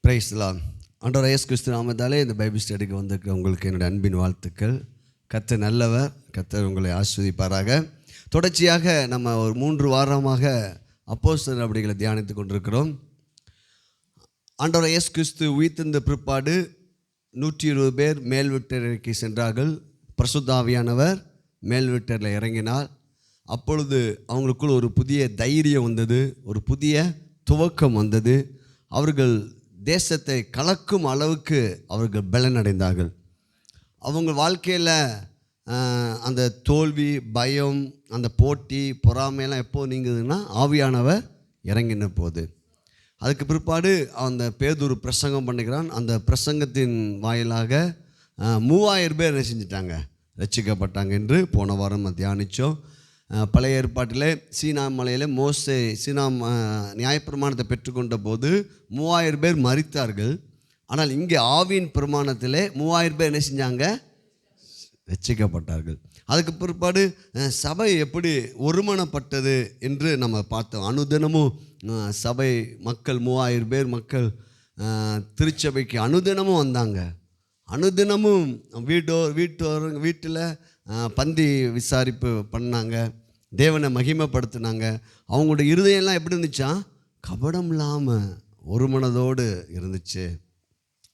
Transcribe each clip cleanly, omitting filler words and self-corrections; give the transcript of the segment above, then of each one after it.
Praise the Lord. ஆண்டவர் இயேசு கிறிஸ்து நாமத்தாலே இந்த பைபிள் ஸ்டடிக்கு வந்திருக்கிற உங்களுக்கு என்னுடைய அன்பின் வாழ்த்துக்கள். கர்த்தர் நல்லவர், கர்த்தர் உங்களை ஆசீர்வதிப்பாராக. தொடர்ச்சியாக நம்ம ஒரு 3 வாரமாக அப்போஸ்தலர் நடவடிக்கைகளை தியானித்து கொண்டிருக்கிறோம். ஆண்டவர் இயேசு கிறிஸ்து உயிர்த்தெழுந்த பிற்பாடு 120 பேர் மேல் வீட்டறைக்கு சென்றார்கள். பரிசுத்த ஆவியானவர் மேல் வீட்டறையில் இறங்கினார். அப்பொழுது அவங்களுக்குள் ஒரு புதிய தைரியம் வந்தது, ஒரு புதிய துவக்கம் வந்தது. அவர்கள் தேசத்தை கலக்கும் அளவுக்கு அவர்கள் பலனடைந்தார்கள். அவங்க வாழ்க்கையில் அந்த தோல்வி, பயம், அந்த போட்டி, பொறாமையெல்லாம் எப்போ நீங்குதுன்னா ஆவியானவர் இறங்கின போது. அதுக்கு பிற்பாடு அந்த பேதுரு பிரசங்கம் பண்ணுகிறான். அந்த பிரசங்கத்தின் வாயிலாக 3000 பேர் என்ன செஞ்சிட்டாங்க, ரட்சிக்கப்பட்டாங்க என்று போன வாரம் தியானித்தோம். பழைய ஏற்பாட்டில் சீனா மலையில் மோசே நியாயப்பிரமாணத்தை பெற்றுக்கொண்ட போது 3000 பேர் மரித்தார்கள். ஆனால் இங்கே ஆவியின் பிரமாணத்தில் 3000 பேர் என்ன செஞ்சாங்க, ரட்சிக்கப்பட்டார்கள். அதுக்கு பிற்பாடு சபை எப்படி ஒருமனப்பட்டது என்று நம்ம பார்த்தோம். அனுதினமும் சபை மக்கள் 3000 பேர் மக்கள் திருச்சபைக்கு அனுதினமும் வந்தாங்க. அனுதினமும் வீட்டில் பந்தி விசாரிப்பு பண்ணாங்க, தேவனை மகிமைப்படுத்தினாங்க. அவங்களுடைய இருதயம்லாம் எப்படி இருந்துச்சா, கபடம் இல்லாமல் ஒரு மனதோடு இருந்துச்சு.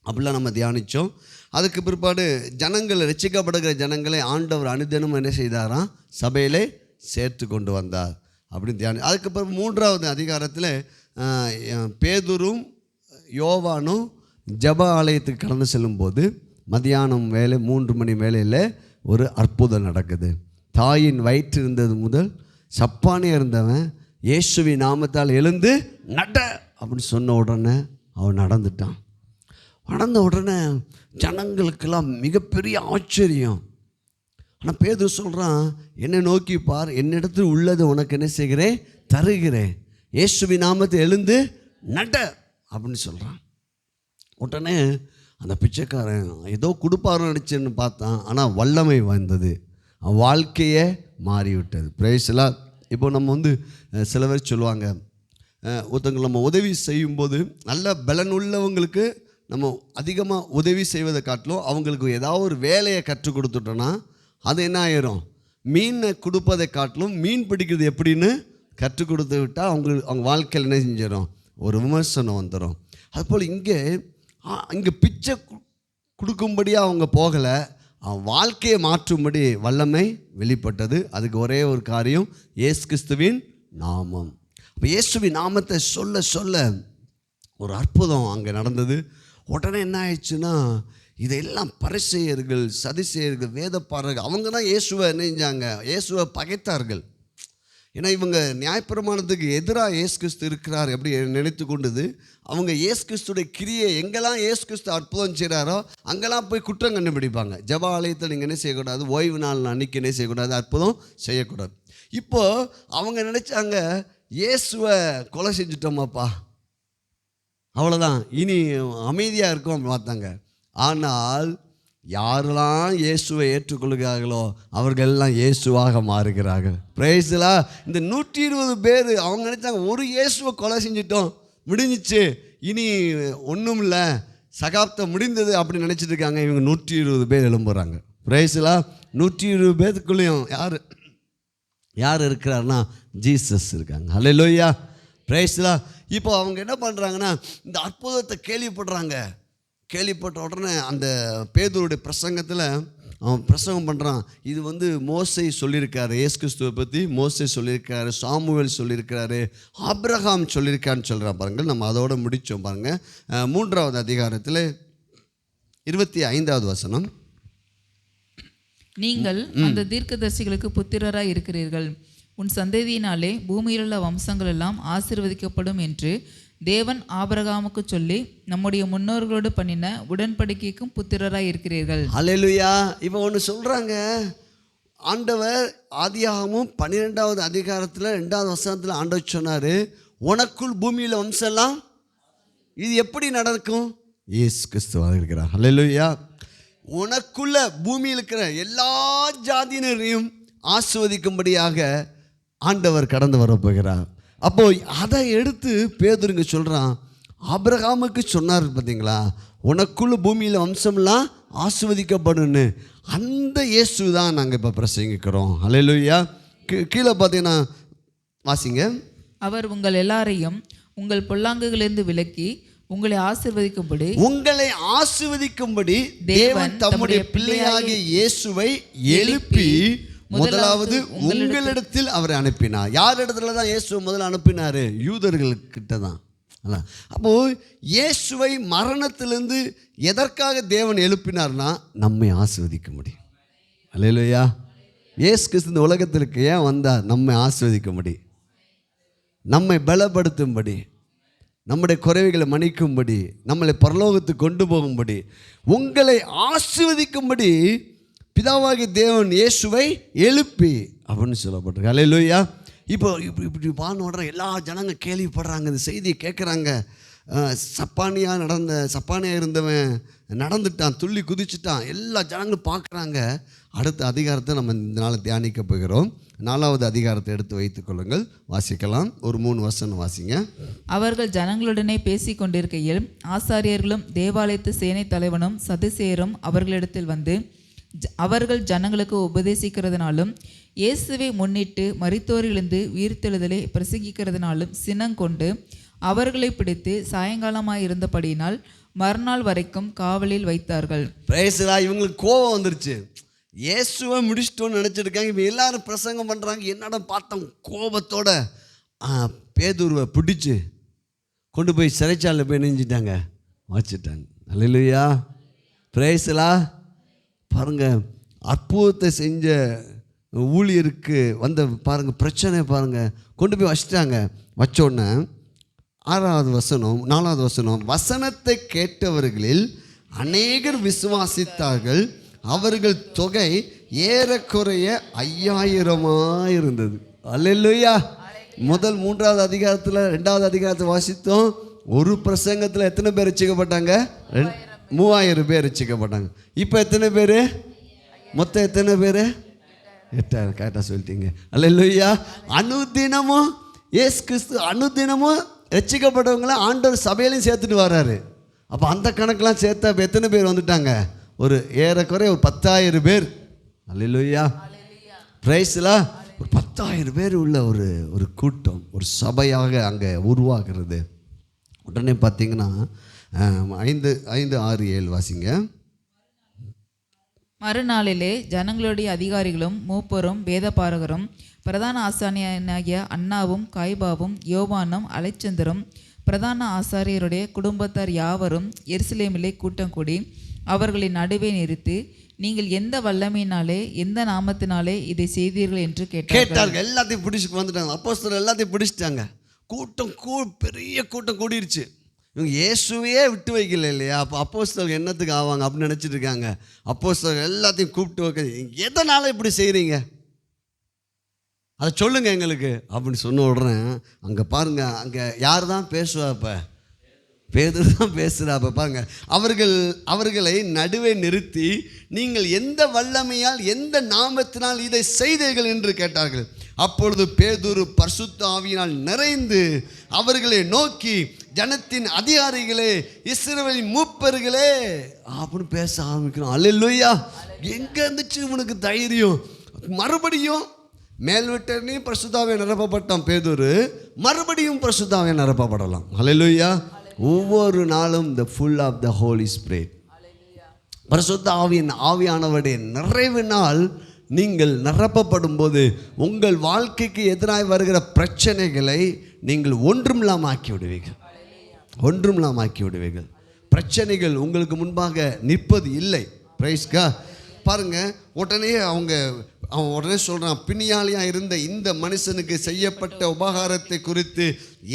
அப்படிலாம் நம்ம தியானித்தோம். அதுக்கு பிற்பாடு ஜனங்கள், ரட்சிக்கப்படுகிற ஜனங்களை ஆண்டவர் அனுதினம் என்ன செய்தாராம், சபையிலே சேர்த்து கொண்டு வந்தார் அப்படின்னு தியானி. அதுக்கப்புறம் 3வது அதிகாரத்தில் பேதுரும் யோவானும் ஜப ஆலயத்துக்கு கடந்து செல்லும்போது மதியானம் வேலை 3 மணி வேலையில் ஒரு அற்புதம் நடக்குது. தாயின் வயிற்று இருந்தது முதல் சப்பானியாக இருந்தவன் இயேசுவின் நாமத்தால் எழுந்து நட அப்படின்னு சொன்ன உடனே அவன் நடந்துட்டான். நடந்த உடனே ஜனங்களுக்கெல்லாம் மிகப்பெரிய ஆச்சரியம். ஆனால் பேதுரு சொல்கிறான், என்னை நோக்கி பார், என்னிடத்தில் உள்ளது உனக்கு என்ன செய்கிறேன், தருகிறேன், இயேசுவின் நாமத்தை எழுந்து நட அப்படின்னு சொல்கிறான். உடனே அந்த பிச்சைக்காரன் ஏதோ கொடுப்பாருன்னு நினச்சேன்னு பார்த்தான். ஆனால் வல்லமை வந்தது, அவன் வாழ்க்கையே மாறிவிட்டது. பிரைஸ்லாம். இப்போ நம்ம சில பேர் சொல்லுவாங்க, ஒருத்தவங்க நம்ம உதவி செய்யும்போது நல்ல பலன் உள்ளவங்களுக்கு நம்ம அதிகமாக உதவி செய்வதை காட்டிலும் அவங்களுக்கு ஏதாவது ஒரு வேலையை கற்றுக் கொடுத்துட்டோன்னா அது என்ன ஆயிரும், மீனை கொடுப்பதை காட்டிலும் மீன் பிடிக்கிறது எப்படின்னு கற்றுக் கொடுத்து விட்டால் அவங்க வாழ்க்கையில் என்ன செஞ்சிடும், ஒரு விமர்சனம் வந்துடும். அதுபோல் இங்கே பிச்சை கொடுக்கும்படியாக அவங்க போகலை, அவன் வாழ்க்கையை மாற்றும்படி வல்லமை வெளிப்பட்டது. அதுக்கு ஒரே ஒரு காரியம், இயேசு கிறிஸ்துவின் நாமம். அப்போ இயேசுவின் நாமத்தை சொல்ல சொல்ல ஒரு அற்புதம் அங்கே நடந்தது. உடனே என்ன ஆயிடுச்சுன்னா, இதெல்லாம் பரிசேயர்கள், சதுசேயர்கள், வேதப்பாரர்கள் அவங்க தான் இயேசுவை என்ன செஞ்சாங்க, இயேசுவை பகைத்தார்கள். ஏன்னா இவங்க நியாயப்பிரமாணத்துக்கு எதிராக இயேசு கிறிஸ்து இருக்கிறார் எப்படி நினைத்து கொண்டது. அவங்க இயேசு கிறிஸ்துடைய கிரியை எங்கெல்லாம் இயேசு கிறிஸ்து அற்புதம் செய்கிறாரோ அங்கெல்லாம் போய் குற்றம் கண்டுபிடிப்பாங்க. ஜப ஆலயத்தில் நீங்கள் என்ன செய்யக்கூடாது, ஓய்வு நாள் அன்றைக்கி என்ன செய்யக்கூடாது, அற்புதம் செய்யக்கூடாது. இப்போது அவங்க நினச்சாங்க, இயேசுவை கொலை செஞ்சுட்டோமாப்பா, அவ்வளோதான், இனி அமைதியாக இருக்கோம் பார்த்தாங்க. ஆனால் யாரெல்லாம் இயேசுவை ஏற்றுக்கொள்கிறார்களோ அவர்களெல்லாம் இயேசுவாக மாறுகிறார்கள். பிரைஸ்லா. இந்த 120 பேர் அவங்க நினச்சாங்க, ஒரு இயேசுவை கொலை செஞ்சிட்டோம், முடிஞ்சிச்சு, இனி ஒன்றும் இல்லை, சகாப்தம் முடிந்தது அப்படின்னு நினச்சிட்டு இருக்காங்க. இவங்க 120 பேர் எழும்புறாங்க. பிரைஸ்லா. 120 பேருக்குள்ளேயும் யார் இருக்கிறாருன்னா ஜீசஸ் இருக்காங்க. ஹல்லேலூயா. பிரைஸ்லா. இப்போ அவங்க என்ன பண்ணுறாங்கன்னா, இந்த அற்புதத்தை கேள்விப்பட்ட உடனே அந்த பேதுருடைய பிரசங்கத்தில் அவன் பிரசங்கம் பண்ணுறான். இது மோசே சொல்லியிருக்காரு, இயேசு கிறிஸ்துவை பற்றி மோசே சொல்லியிருக்காரு, சாமுவேல் சொல்லியிருக்காரு, ஆபிரகாம் சொல்லியிருக்காருன்னு சொல்கிறான் பாருங்கள். நம்ம அதோட முடித்தோம் பாருங்கள். 3வது அதிகாரத்தில் 25வது வசனம், நீங்கள் அந்த தீர்க்கதரிசிகளுக்கு புத்திரராய் இருக்கிறீர்கள், உன் சந்ததியினாலே பூமியிலுள்ள வம்சங்கள் எல்லாம் ஆசீர்வதிக்கப்படும் என்று தேவன் ஆபிரகாமுக்கு சொல்லி நம்முடைய முன்னோர்களோடு பண்ணின உடன்படிக்கைக்கும் புத்திரராய் இருக்கிறீர்கள். அல்லேலூயா. இப்போ ஒன்று சொல்கிறாங்க, ஆண்டவர் ஆதியாகமும் 12வது அதிகாரத்தில் 2வது வசனத்தில் ஆண்டவர் சொன்னார், உனக்குள் பூமியில் வம்சம்லாம். இது எப்படி நடக்கும், இயேசு கிறிஸ்துவாக இருக்கிறார். அல்லேலூயா. உனக்குள்ள பூமியில் இருக்கிற எல்லா ஜாதியினரையும் ஆசீர்வதிக்கும்படியாக ஆண்டவர் கடந்து வரப்போகிறார். அப்போது அதை எடுத்து பேதுருங்க சொல்கிறான், ஆபிரகாமுக்கு சொன்னார் பார்த்தீங்களா, உனக்குள்ள பூமியில் வம்சம்லாம் ஆசீர்வதிக்கப்படுன்னு. அந்த இயேசு தான் நாங்கள் இப்போ பிரசங்கிக்கிறோம். அல்லேலூயா. கீழே பார்த்தீங்கன்னா வாசிங்க. அவர் உங்கள் எல்லாரையும் உங்கள் பொல்லாங்குகளிலிருந்து விலக்கி உங்களை ஆசீர்வதிக்கும்படி தேவன் தம்முடைய பிள்ளையாகிய இயேசுவை எழுப்பி முதலாவது உங்களிடத்தில் அவரை அனுப்பினார். யார் இடத்துல தான் இயேசுவை முதல்ல அனுப்பினார்? யூதர்கள்கிட்ட தான். அப்போ இயேசுவை மரணத்திலிருந்து எதற்காக தேவன் எழுப்பினார்னா நம்மை ஆசீர்வதிக்கும்படி. அல்லேலூயா. இயேசு கிறிஸ்து இந்த உலகத்திற்கு ஏன் வந்தார்? நம்மை ஆசீர்வதிக்கும்படி, நம்மை பலப்படுத்தும்படி, நம்முடைய குறைவுகளை மன்னிக்கும்படி, நம்மளை பரலோகத்துக்கு கொண்டு போகும்படி, உங்களை ஆசீர்வதிக்கும்படி பிதாவாகிய தேவன் இயேசுவை எழுப்பி அப்படின்னு சொல்லப்பட்டிருக்கு. அல்லேலூயா. இப்போ இப்படி பாடுற எல்லா ஜனங்க கேள்விப்படுறாங்க, இந்த செய்தியை கேட்குறாங்க. சப்பானியாக இருந்தவன் நடந்துட்டான், துள்ளி குதிச்சுட்டான், எல்லா ஜனங்களும் பார்க்குறாங்க. அடுத்த அதிகாரத்தை நம்ம இந்த நாள் தியானிக்க போகிறோம். 4வது அதிகாரத்தை எடுத்து வைத்துக் கொள்ளுங்கள், வாசிக்கலாம். ஒரு 3 வசனம் வாசிங்க. அவர்கள் ஜனங்களுடனே பேசி கொண்டிருக்கையில் ஆசாரியர்களும் தேவாலயத்து சேனை தலைவனும் சதுசேயரும் அவர்களிடத்தில் வந்து அவர்கள் ஜனங்களுக்கு உபதேசிக்கிறதுனாலும் இயேசுவை முன்னிட்டு மரித்தோரிலிருந்து உயிர்த்தெழுதலை பிரசங்கிக்கிறதுனாலும் சினங்கொண்டு அவர்களை பிடித்து சாயங்காலமாக இருந்தபடியினால் மறுநாள் வரைக்கும் காவலில் வைத்தார்கள். இவங்களுக்கு கோபம் வந்துருச்சு. இயேசுவை முடிச்சிட்டோன்னு நினச்சிருக்காங்க. இப்போ எல்லாரும் பிரசங்கம் பண்ணுறாங்க. என்னடா பார்த்தோம், கோபத்தோட பேதுருவை பிடிச்சி கொண்டு போய் சிறைச்சாலையில் போய் நெஞ்சிட்டாங்க, வச்சுட்டாங்க. அல்லேலூயா. பிரேசலா. பாருங்கள், அற்புதத்தை செஞ்ச ஊழியருக்கு வந்த பாருங்கள் பிரச்சனை பாருங்கள், கொண்டு போய் வச்சிட்டாங்க. வச்சோடனே 6வது வசனம் 4வது வசனம், வசனத்தை கேட்டவர்களில் அநேகர் விசுவாசித்தார்கள், அவர்கள் தொகை ஏறக்குறைய 5000 இருந்தது. அல்லேலூயா. முதல் 3வது அதிகாரத்தில் 2வது அதிகாரத்தை வாசித்தோம். ஒரு பிரசங்கத்தில் எத்தனை பேர் ரட்சிக்கப்பட்டாங்க? 3000 பேர் ரட்சிக்கப்பட்டாங்க. இப்போ எத்தனை பேர்? மொத்தம் எத்தனை பேர்? 8000. கரெக்டாக சொல்லிட்டீங்க. அல்லேலூயா. அனுதினமும் இயேசு கிறிஸ்து அனுதினமும் ரட்சிக்கப்பட்டவங்கள ஆண்டவர் சபையிலையும் சேர்த்துட்டு வர்றாரு. அப்போ அந்த கணக்கெலாம் சேர்த்தா இப்போ எத்தனை பேர் வந்துட்டாங்க? ஒரு ஏறக்குறைய ஒரு 10,000 பேர். அல்லேலூயா. பிரைஸ்லா. ஒரு 10,000 பேர் உள்ள ஒரு கூட்டம், ஒரு சபையாக அங்கே உருவாகிறது. உடனே பார்த்தீங்கன்னா 5, 6, 7 வாசிங்க. மறுநாளிலே ஜனங்களுடைய அதிகாரிகளும் மூப்பரும் வேதபாரகரும் பிரதான ஆசாரியனாகிய அன்னாவும் காய்பாவும் யோவானும் அலெக்சந்தரும் பிரதான ஆசாரியருடைய குடும்பத்தார் யாவரும் எருசலேமிலே கூட்டம் கூடி அவர்களின் நடுவே நிறுத்தி, நீங்கள் எந்த வல்லமையினாலே எந்த நாமத்தினாலே இதை செய்தீர்கள் என்று கேட்டார்கள். எல்லாத்தையும் பிடிச்சி வந்துட்டாங்க. அப்போஸ்தலர் எல்லாத்தையும் பிடிச்சிட்டாங்க. கூட்டம் பெரிய கூட்டம் கூடிருச்சு. இவங்க இயேசுவையே விட்டு வைக்கல இல்லையா? அப்போ அப்போஸ்தலர் என்னத்துக்கு ஆவாங்க அப்படின்னு நினச்சிட்டு இருக்காங்க. அப்போஸ்தலர் எல்லாத்தையும் கூப்பிட்டு வைக்க, எதனால் இப்படி செய்கிறீங்க, அதை சொல்லுங்கள் எங்களுக்கு அப்படின்னு சொன்ன உடனே அங்கே பாருங்கள், அங்கே யார் தான் பேசுவா? இப்போ பேதுரு தான் பேசுகிறா. அப்போ பாருங்கள், அவர்களை நடுவே நிறுத்தி, நீங்கள் எந்த வல்லமையால் எந்த நாமத்தினால் இதை செய்தீர்கள் என்று கேட்டார்கள். அப்பொழுது பேதுரு பரிசுத்த ஆவியினால் நிறைந்து அவர்களை நோக்கி, ஜனத்தின் அதிகாரிகளே, இஸ்ரவேலின் மூப்பர்களே அப்படின்னு பேச ஆரம்பிக்கிறோம். அல்லேலூயா. எங்கே இருந்துச்சு இவனுக்கு தைரியம்? மறுபடியும் மேல்விட்டனையும் பரிசுத்த ஆவியால் நிரப்பப்பட்டான் பேதுரு, மறுபடியும் பரிசுத்த ஆவியால் நிரப்பப்படலாம். அல்லேலூயா. ஒவ்வொரு நாளும் the full of the Holy Spirit, பரிசுத்த ஆவியானவருடைய நிறைவினால் நீங்கள் நிரப்பப்படும் போது உங்கள் வாழ்க்கைக்கு எதிராக வருகிற பிரச்சனைகளை நீங்கள் ஒன்றுமில்லாமல் ஆக்கி விடுவீர்கள். பிரச்சனைகள் உங்களுக்கு முன்பாக நிற்பது இல்லை. பிரைஸ்கா. பாருங்கள், அவன் உடனே சொல்கிறான், பிணியாளியாக இருந்த இந்த மனுஷனுக்கு செய்யப்பட்ட உபகாரத்தை குறித்து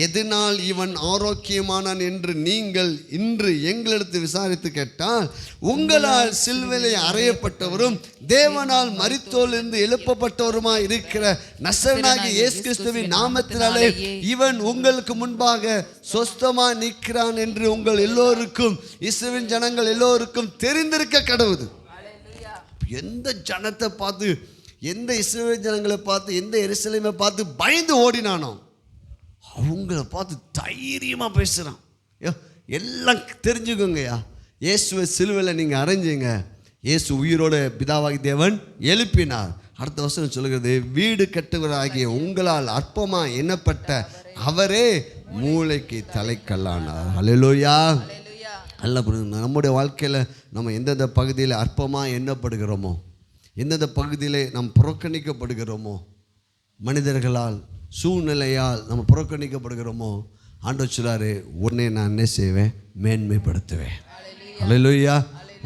எதனால் இவன் ஆரோக்கியமானான் என்று நீங்கள் இன்று எங்களிடத்து விசாரித்து கேட்டால், உங்களால் சிலுவையிலே அறையப்பட்டவரும் தேவனால் மரித்தோரிலிருந்து எழுப்பப்பட்டவருமாய் இருக்கிற நசரேயனாகிய இயேசு கிறிஸ்துவின் நாமத்தினாலே இவன் உங்களுக்கு முன்பாக சொஸ்தமாக நிற்கிறான் என்று உங்கள் எல்லோருக்கும், இஸ்ரவேல் ஜனங்கள் எல்லோருக்கும் தெரிந்திருக்க கடவுது. எந்த ஜனத்தை பார்த்து, எந்த இஸ்ரவேல் ஜனங்களை பார்த்து, எந்த எருசலேமை பார்த்து பயந்து ஓடினானோ அவங்கள பார்த்து தைரியமாக பேசுகிறான். எல்லாம் தெரிஞ்சுக்கோங்கய்யா. இயேசுவை சிலுவையில் நீங்கள் அரைஞ்சிங்க, இயேசு உயிரோட பிதாவாகி தேவன் எழுப்பினார். அடுத்த வசனம் சொல்லுகிறது, வீடு கட்டுவராகிய உங்களால் அற்பமாக எண்ணப்பட்ட அவரே மூளைக்கு தலைக்கல்லானார். ஹல்லேலூயா. அல்ல, நம்முடைய வாழ்க்கையில் நம்ம எந்தெந்த பகுதியில் அற்பமாக எண்ணப்படுகிறோமோ, எந்தெந்த பகுதியில் நாம் புறக்கணிக்கப்படுகிறோமோ, மனிதர்களால் சூழ்நிலையால் நம்ம புறக்கணிக்கப்படுகிறோமோ, ஆண்டவர் சொல்றாரு, உன்னை நான் என்ன செய்வேன்? மேன்மைப்படுத்துவேன். ஹல்லேலூயா.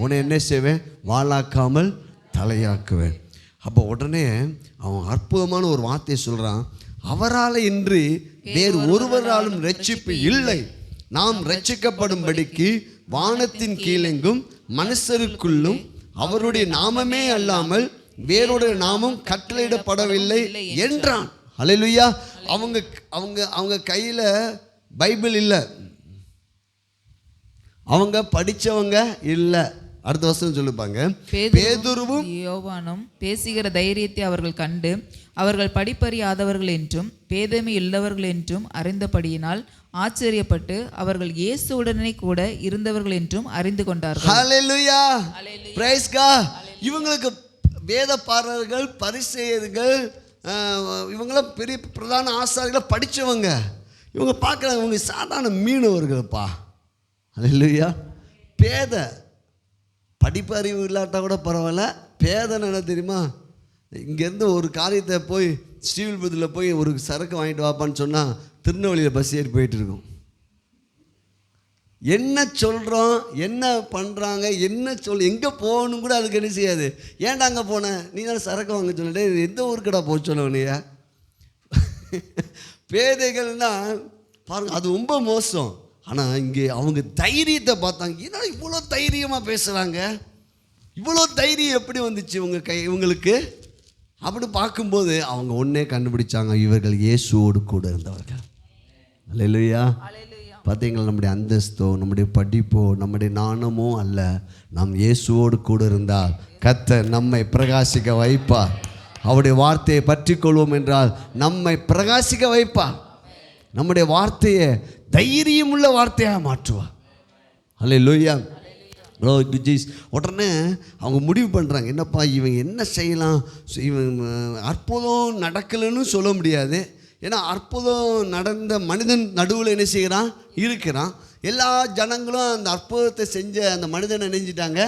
உன்னை என்ன செய்வேன்? வாளாக்காமல் தலையாக்குவேன். அப்போ உடனே அவன் அற்புதமான ஒரு வார்த்தையை சொல்கிறான், அவரால் இன்றி வேறு ஒருவராலும் ரட்சிப்பு இல்லை, நாம் ரட்சிக்கப்படும்படிக்கு வானத்தின் கீழெங்கும் மனுஷருக்குள்ளும் அவருடைய நாமமே அல்லாமல் வேறொரு நாமம் கட்டளையிடப்படவில்லை என்றான். ஹல்லேலூயா. அவங்க அவங்க அவங்க கையில் பைபிள் இல்லை, அவங்க படித்தவங்க இல்லை. அடுத்த வருஷம் சொல்லுப்பாங்க, பேதுருவும் யோவானும் பேசுகிற தைரியத்தை அவர்கள் கண்டு அவர்கள் படிப்பறியாதவர்கள் என்றும் பேதமை உள்ளவர்கள் என்றும் அறிந்தபடியினால் ஆச்சரியப்பட்டு அவர்கள் இயேசுவுடனே கூட இருந்தவர்கள் என்றும் அறிந்து கொண்டார்கள். ஹல்லேலூயா. Praise God. இவங்களுக்கு வேதபாரகர்கள், பரிசேயர்கள், இவங்களாம் பெரிய பிரதான ஆசாரிகளை படித்தவங்க. இவங்க பார்க்குறாங்க, இவங்க சாதாரண மீனவர்கள்ப்பா. ஹல்லேலூயா. பேத படிப்பு அறிவு இல்லாட்டா கூட பரவாயில்ல, பேதனை என்ன தெரியுமா? இங்கேருந்து ஒரு காரியத்தை போய் ஸ்ரீவில்புத்தூரில் போய் ஒரு சரக்கு வாங்கிட்டு வாப்பான்னு சொன்னால் திருநெல்வேலியில் பஸ் ஏறி போயிட்டு இருக்கோம். என்ன சொல்கிறோம், என்ன பண்ணுறாங்க, என்ன எங்கே போகணும் கூட அதுக்கு என்ன செய்யாது. ஏன்டா அங்கே போனேன்? நீ தான் சரக்கு வாங்க சொன்னே, எந்த ஊருக்கடா போக சொன்னவனையா? பேதைகள்னால் பாருங்கள், அது ரொம்ப மோசம். ஆனால் இங்கே அவங்க தைரியத்தை பார்த்தாங்க. ஏன்னா இவ்வளோ தைரியமாக பேசுகிறாங்க, இவ்வளோ தைரியம் எப்படி வந்துச்சு இவங்களுக்கு? அப்படி பார்க்கும்போது அவங்க ஒன்றே கண்டுபிடிச்சாங்க, இவர்கள் இயேசுவோடு கூட இருந்தவர்கள். அல்லேலூயா. பார்த்தீங்களா, நம்முடைய அந்தஸ்தோ, நம்முடைய படிப்போ, நம்முடைய நாணமோ அல்ல, நாம் இயேசுவோடு கூட இருந்தால் கர்த்தர் நம்மை பிரகாசிக்க வைப்பார். அவருடைய வார்த்தையை பற்றி கொள்வோம் என்றால் நம்மை பிரகாசிக்க வைப்பார். நம்முடைய வார்த்தையை தைரியமுள்ள வார்த்தையாக மாற்றுவார். அல்லேலூயா. உடனே அவங்க முடிவு பண்ணுறாங்க, என்னப்பா இவங்க என்ன செய்யலாம்? இவங்க அற்புதம் நடக்கலைன்னு சொல்ல முடியாது. ஏன்னா அற்புதம் நடந்த மனிதன் நடுவில் என்ன செய்கிறான்? இருக்கிறான். எல்லா ஜனங்களும் அந்த அற்புதத்தை செஞ்ச அந்த மனிதனை நினைஞ்சிட்டாங்க,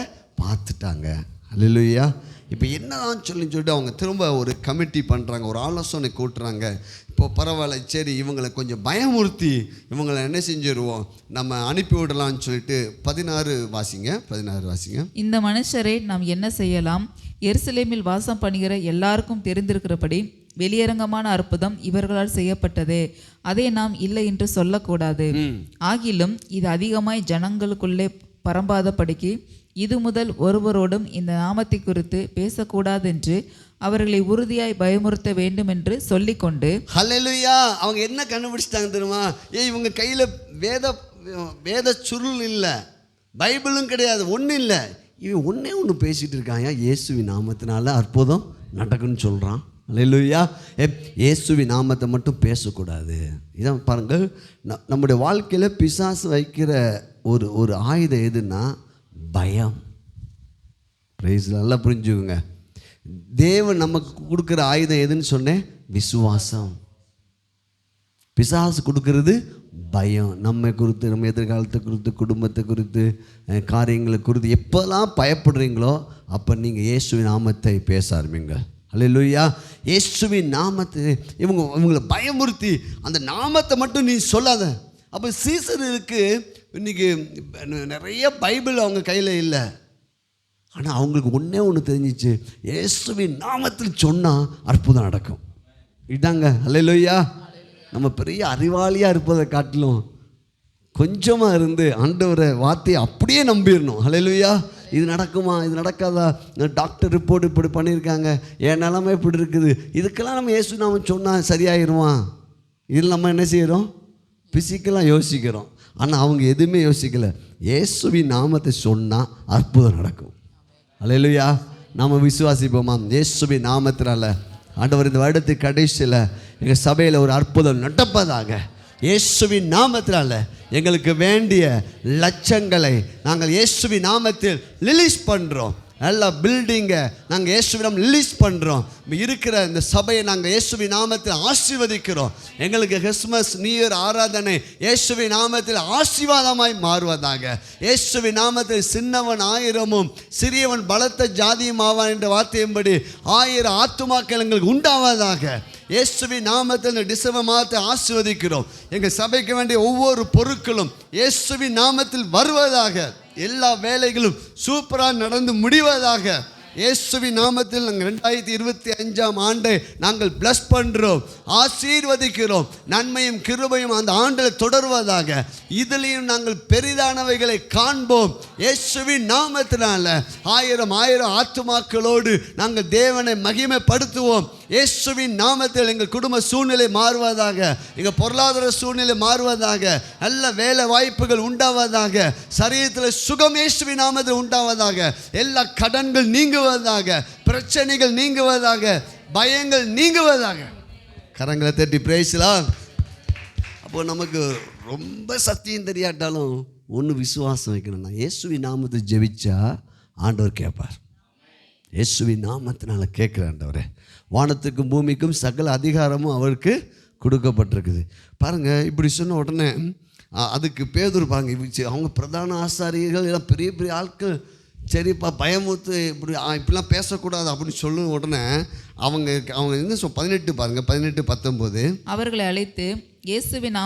பார்த்துட்டாங்க. அல்லேலூயா. இப்போ என்னதான் சொல்லிட்டு அவங்க திரும்ப ஒரு கமிட்டி பண்ணுறாங்க, ஒரு ஆலோசனை கூட்டுறாங்க. இப்போ பரவாயில்ல, சரி இவங்களை கொஞ்சம் பயமுறுத்தி இவங்களை என்ன செஞ்சிருவோம், நம்ம அனுப்பி விடலாம்னு சொல்லிட்டு 16 வாசிங்க. இந்த மனுஷரை நாம் என்ன செய்யலாம்? எருசலேமில் வாசம் பண்ணுகிற எல்லாருக்கும் தெரிந்திருக்கிறபடி வெளியரங்கமான அற்புதம் இவர்களால் செய்யப்பட்டதே, அதை நாம் இல்லை என்று சொல்லக்கூடாது. ஆகிலும் இது அதிகமாய் ஜனங்களுக்குள்ளே பரம்பாதபடிக்கு இது முதல் ஒருவரோடும் இந்த நாமத்தை குறித்து பேசக்கூடாது என்று அவர்களை உறுதியாய் பயமுறுத்த வேண்டும் என்று சொல்லிக்கொண்டு. ஹல்லேலூயா. அவங்க என்ன கண்டுபிடிச்சிட்டாங்க தெரியுமா? இவங்க கையில் வேத சுருள் இல்லை, பைபிளும் கிடையாது, ஒன்றும் இல்லை. இவன் ஒன்று பேசிகிட்டு இருக்காங்க, இயேசுவின் நாமத்தினால அற்புதம் நடக்குன்னு சொல்கிறான். ஹல்லேலூயா. இயேசுவின் நாமத்தை மட்டும் பேசக்கூடாது. இதான் பாருங்கள், நம்முடைய வாழ்க்கையில் பிசாசு வைக்கிற ஒரு ஆயுதம் எதுன்னா பயம். பிரைஸ். நல்லா புரிஞ்சுக்கோங்க, தேவன் நமக்கு கொடுக்குற ஆயுதம் எதுன்னு சொன்னேன்? விசுவாசம். பிசாசு கொடுக்கறது பயம். நம்மை குறித்து, நம்ம எதிர்காலத்தை குறித்து, குடும்பத்தை குறித்து, காரியங்களை குறித்து எப்போல்லாம் பயப்படுறீங்களோ அப்போ நீங்கள் இயேசுவின் நாமத்தை பேச ஆரம்பிங்க. அல்லேலூயா. இயேசுவின் நாமத்தை இவங்களை பயமுறுத்தி அந்த நாமத்தை மட்டும் நீ சொல்லாத. அப்போ சீசருக்கு இன்றைக்கி நிறைய பைபிள் அவங்க கையில் இல்லை, ஆனால் அவங்களுக்கு ஒன்று தெரிஞ்சிச்சு, இயேசுவின் நாமத்தில் சொன்னால் அற்புதம் நடக்கும். இதாங்க. அல்லேலூயா. நம்ம பெரிய அறிவாளியாக இருப்பதை காட்டிலும் கொஞ்சமாக இருந்து ஆண்டவரை வார்த்தையை அப்படியே நம்பிடணும். அல்லேலூயா. இது நடக்குமா, இது நடக்காதா, டாக்டர் ரிப்போர்ட் இப்படி பண்ணியிருக்காங்க, என் நிலைமை இப்படி இருக்குது, இதுக்கெல்லாம் நம்ம இயேசு நாம சொன்னால் சரியாயிருவான். இதில் நம்ம என்ன செய்கிறோம்? ஃபிசிக்கலாக யோசிக்கிறோம். ஆனால் அவங்க எதுவுமே யோசிக்கலை. இயேசுவின் நாமத்தை சொன்னால் அற்புதம் நடக்கும். அல்லேலூயா. நாம் விசுவாசிப்போமா? இயேசுவின் நாமத்தினால ஆண்டவர் இந்த வருடத்துக்கு கடைசியில் எங்கள் சபையில் ஒரு அற்புதம் நடப்பதாக, இயேசுவின் நாமத்தினால எங்களுக்கு வேண்டிய லட்சங்களை நாங்கள் இயேசுவின் நாமத்தில் ரிலீஸ் பண்ணுறோம். எல்லா பில்டிங்கை நாங்கள் இயேசுவின் ரிலீஸ் பண்ணுறோம். இருக்கிற இந்த சபையை நாங்கள் இயேசுவின் நாமத்தில் ஆசீர்வதிக்கிறோம். எங்களுக்கு கிறிஸ்மஸ் நியூ இயர் ஆராதனை இயேசுவின் நாமத்தில் ஆசீர்வாதமாய் மாறுவதாக. இயேசுவின் நாமத்தில் சின்னவன் 1000 சிறியவன் பலத்த ஜாதியும் ஆவான் என்ற வார்த்தையின்படி 1000 ஆத்துமாக்கள் எங்களுக்கு உண்டாவதாக. இயேசுவின் நாமத்தில் இந்த டிசம்பர் மாதத்தை ஆசீர்வதிக்கிறோம். எங்கள் சபைக்கு வேண்டிய ஒவ்வொரு பொருட்களும் இயேசுவின் நாமத்தில் வருவதாக. எல்லா வேலைகளும் சூப்பராக நடந்து முடிவதாக. இயேசுவின் நாமத்தில் நாங்கள் 2025ஆம் ஆண்டை நாங்கள் பிளஸ் பண்ணுறோம், ஆசீர்வதிக்கிறோம். நன்மையும் கிருபையும் அந்த ஆண்டில் தொடர்வதாக. இதிலையும் நாங்கள் பெரிதானவைகளை காண்போம். இயேசுவின் நாமத்தினால 1000 ஆத்துமாக்களோடு நாங்கள் தேவனை மகிமைப்படுத்துவோம். இயேசுவின் நாமத்தில் எங்கள் குடும்ப சூழ்நிலை மாறுவதாக, எங்கள் பொருளாதார சூழ்நிலை மாறுவதாக, நல்ல வேலை வாய்ப்புகள் உண்டாவதாக, சரீரத்தில் சுகம் இயேசுவின் நாமத்தில் உண்டாவதாக, எல்லா கடன்கள் நீங்குவதாக, பிரச்சனைகள் நீங்குவதாக, பயங்கள் நீங்குவதாக. கரங்களை தட்டி பிரைஸ்லாம். அப்போ நமக்கு ரொம்ப சத்தியம் தெரியாட்டாலும் ஒன்று விசுவாசம் வைக்கணும்னா, இயேசுவின் நாமத்தை ஜெபிச்சா ஆண்டவர் கேட்பார். இயேசுவின் நாமத்தினால கேட்குற ஆண்டவரே, வானத்துக்கும் பூமிக்கும் சகல அதிகாரமும் அவருக்கு கொடுக்கப்பட்டிருக்குது. பாருங்கள், இப்படி சொன்ன உடனே அதுக்கு பேதுரு பாருங்க, அவங்க பிரதான ஆசாரியர்கள் எல்லாம் பெரிய பெரிய ஆட்கள், சரிப்பா பயமுத்து இப்படிலாம் பேசக்கூடாது அப்படின்னு சொல்லும் உடனே அவங்க என்ன 18 பாருங்க, 18-19 அவர்களை அழைத்து இயேசுவின்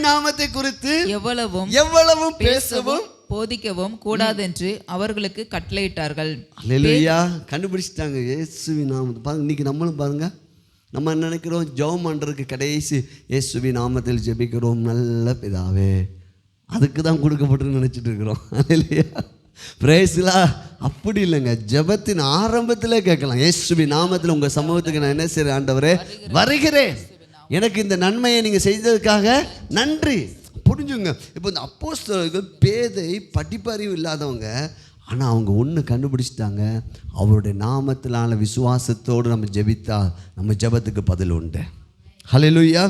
நாமத்தை குறித்து எவ்வளவும் பேசவும் போதிக்கவும் கூடாதென்று அவர்களுக்கு கட்டளையிட்டார்கள். அல்லேலூயா. கண்டுபிடிச்சிட்டாங்க இயேசுவின் நாமத்தை. பாருங்க, இன்னைக்கு நம்மளும் பாருங்க, நம்ம என்ன நினைக்கிறோம், ஜெபம் பண்ணுறதுக்கு கடைசி இயேசுவின் நாமத்தில் ஜெபிக்கிறோம் நல்ல பிதாவே, அதுக்கு தான் கொடுக்கப்பட்டுன்னு நினச்சிட்டு இருக்கிறோம். அல்லேலூயா, பிரேஸ்லா. அப்படி இல்லைங்க, ஜெபத்தின் ஆரம்பத்திலே கேட்கலாம், இயேசுவின் நாமத்தில் உங்கள் சமூகத்துக்கு நான் என்ன செய்கிறேன் ஆண்டவரே, வருகிறேன், எனக்கு இந்த நன்மையை நீங்கள் செய்ததுக்காக நன்றி. புரிஞ்சுங்க. இப்போ இந்த அப்போஸ்தலர்கள் பேதை படிப்பறிவு இல்லாதவங்க, ஆனால் அவங்க ஒன்று கண்டுபிடிச்சிட்டாங்க, அவருடைய நாமத்திலான விசுவாசத்தோடு நம்ம ஜெபித்தா நம்ம ஜெபத்துக்கு பதில் உண்டு. ஹல்லேலூயா.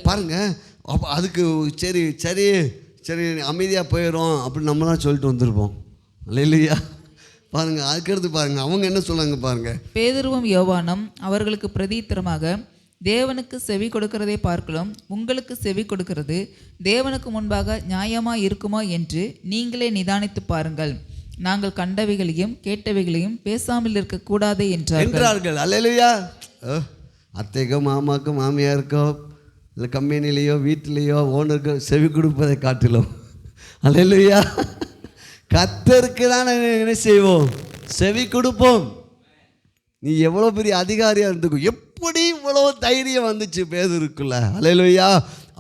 பாருங்கள், அப்போ அதுக்கு சரி சரி சரி அமைதியாக போயிடும் அப்படின்னு நம்மளாம் சொல்லிட்டு வந்திருப்போம். ஹல்லேலூயா. பாருங்கள், அதுக்கடுத்து பாருங்கள் அவங்க என்ன சொல்லுவாங்க பாருங்கள். பேதுருவும் யோவானும் அவர்களுக்கு பிரதித்திரமாக, தேவனுக்கு செவி கொடுக்கிறதை பார்க்கலாம் உங்களுக்கு செவி கொடுக்கிறது தேவனுக்கு முன்பாக நியாயமாக இருக்குமா என்று நீங்களே நிதானித்து பாருங்கள். நாங்கள் கண்டவைகளையும் கேட்டவைகளையும் பேசாமல் இருக்கக்கூடாது என்றார்கள். அல்லேலூயா. அத்தைக்கோ மாமாக்கோ மாமியாருக்கோ இல்லை கம்பெனிலேயோ வீட்டிலேயோ ஓனருக்கோ செவி கொடுப்பதை காட்டிலும், அல்லேலூயா, கர்த்தருக்கு தான் என்ன செய்வோம், செவி கொடுப்போம். நீ எவ்வளோ பெரிய அதிகாரியாக இருந்துக்கும், எப்படி இவ்வளோ தைரியம் வந்துச்சு பேதுருக்குள்ள. ஹல்லேலூயா.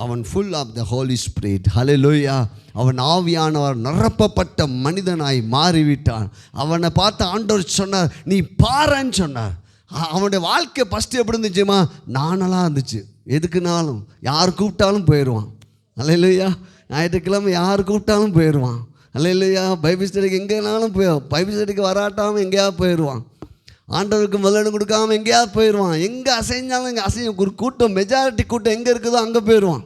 அவன் full of the Holy Spirit. Hallelujah. அவன் ஆவியானவர் நிரப்பப்பட்ட மனிதனாய் மாறிவிட்டான். அவனை பார்த்து ஆண்டவர் சொன்னார், நீ பாருன்னு சொன்னார். அவனுடைய வாழ்க்கை ஃபஸ்ட்டு எப்படி இருந்துச்சுமா, நானெல்லாம் இருந்துச்சு. எதுக்குனாலும் யார் கூப்பிட்டாலும் போயிடுவான். ஹல்லேலூயா. ஞாயிற்றுக்கிழமை யார் கூப்பிட்டாலும் போயிடுவான். ஹல்லேலூயா. பைபிள் ஸ்டடிக்கு எங்கேனாலும் பைபிள் ஸ்டடிக்கு வராட்டாமல் எங்கேயாவது போயிடுவான். ஆண்டவருக்கு முதலிடம் கொடுக்காமல் எங்கேயாவது போயிடுவான். எங்கே அசைஞ்சாலும் இங்கே அசையும். ஒரு கூட்டம், மெஜாரிட்டி கூட்டம் எங்கே இருக்குதோ அங்கே போயிடுவான்.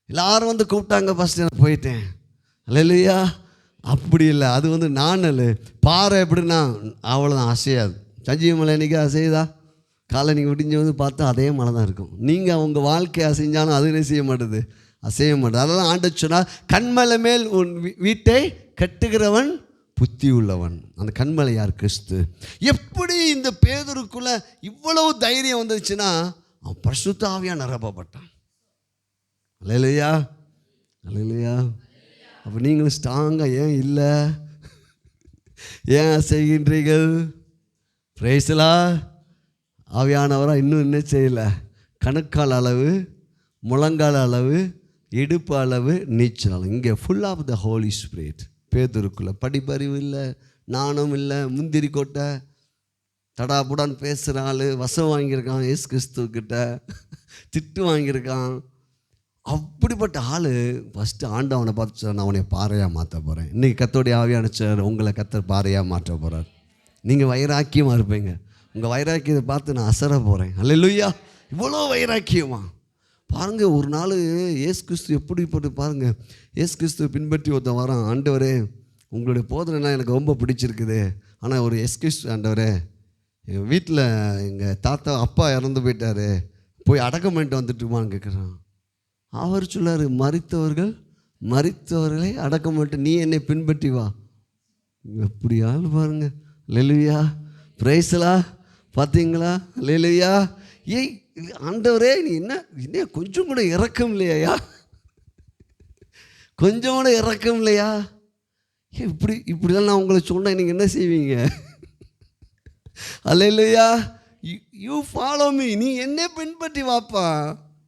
எல்லாரும் வந்து கூப்பிட்டாங்க, ஃபஸ்ட்டு நான் போயிட்டேன். அல்லேலூயா. அப்படி இல்லை, அது நாணல். பாறை எப்படின்னா அவ்வளோதான், அசையாது. சஞ்சீவி மலை இன்றைக்கி அசையுதா? காலை நீங்கள் விடிஞ்சு பார்த்தா அதே மலை தான் இருக்கும். நீங்கள் அவங்க வாழ்க்கை அசைஞ்சாலும் அது என்ன செய்ய மாட்டுது, அசைய மாட்டுது. அதெல்லாம் ஆண்டவர் சொன்னால், கண்மலை மேல் உன் வீட்டை கட்டுகிறவன் புத்தி உள்ளவன். அந்த கண்மலை யார்? கிறிஸ்து. எப்படி இந்த பேதுருக்குள்ள இவ்வளவு தைரியம் வந்துச்சுன்னா, அவன் பரிசுத்த ஆவியால் நிரப்பப்பட்டான். அல்லேலூயா, அல்லேலூயா. அப்போ நீங்களும் ஸ்ட்ராங்காக ஏன் இல்லை, ஏன் செய்கின்றீர்கள்? பிரைஸ்லா. ஆவியானவராக இன்னும் என்ன செய்யலை, கணுக்கால் அளவு, முழங்கால் அளவு, இடுப்பு அளவு, நீச்சல் அளவு. இங்கே full of the Holy Spirit. பேதுருக்குள்ள படிப்பறிவு இல்லை, நாணம் இல்லை, முந்திரி கொட்டை, தடாபுடான்னு பேசுகிற ஆள், வசம் வாங்கியிருக்கான், இயேசு கிறிஸ்துக்கிட்ட திட்டு வாங்கியிருக்கான். அப்படிப்பட்ட ஆள் ஃபஸ்ட்டு ஆண்டவனை பார்த்து சார், நான் அவனை பாறையாக மாற்ற போகிறேன். இன்றைக்கி கர்த்தருடைய ஆவியான சார் உங்களை கர்த்தர் பாறையாக மாற்ற போகிறார். நீங்கள் வைராக்கியமாக இருப்பீங்க. உங்கள் வைராக்கியத்தை பார்த்து நான் அசர போகிறேன். அல்லேலூயா. இவ்வளோ வைராக்கியமா பாருங்கள், ஒரு நாள் இயேசு கிறிஸ்து எப்படி போட்டு பாருங்கள், இயேசு கிறிஸ்துவை பின்பற்றி ஒருத்தன் வரான். ஆண்டவரே, உங்களுடைய போதனைலாம் எனக்கு ரொம்ப பிடிச்சிருக்குது, ஆனால் ஒரு எஸ்கியூஸ் ஆண்டவரே, எங்கள் வீட்டில் எங்கள் தாத்தா அப்பா இறந்து போயிட்டார், போய் அடக்கம் பண்ணிட்டு வந்துட்டுமான்னு கேட்குறான். அவர் சொல்லார், மரித்தவர்களை அடக்கம் பண்ணிட்டு நீ என்னை பின்பற்றி வா. எப்படி ஆள் பாருங்க. அல்லேலூயா, பிரைஸ்லா, பார்த்தீங்களா? அல்லேலூயா. ஏய் ஆண்டவரே, நீ என்ன கொஞ்சம் கூட இறக்கம் இல்லையா? கொஞ்சம் கூட இறக்கம் இல்லையா? இப்படிலாம் நான் உங்களை சொன்னேன், நீங்கள் என்ன செய்வீங்க? அல்லேலூயா. யூ ஃபாலோ மீ, நீ என்னை பின்பற்றி வாப்பா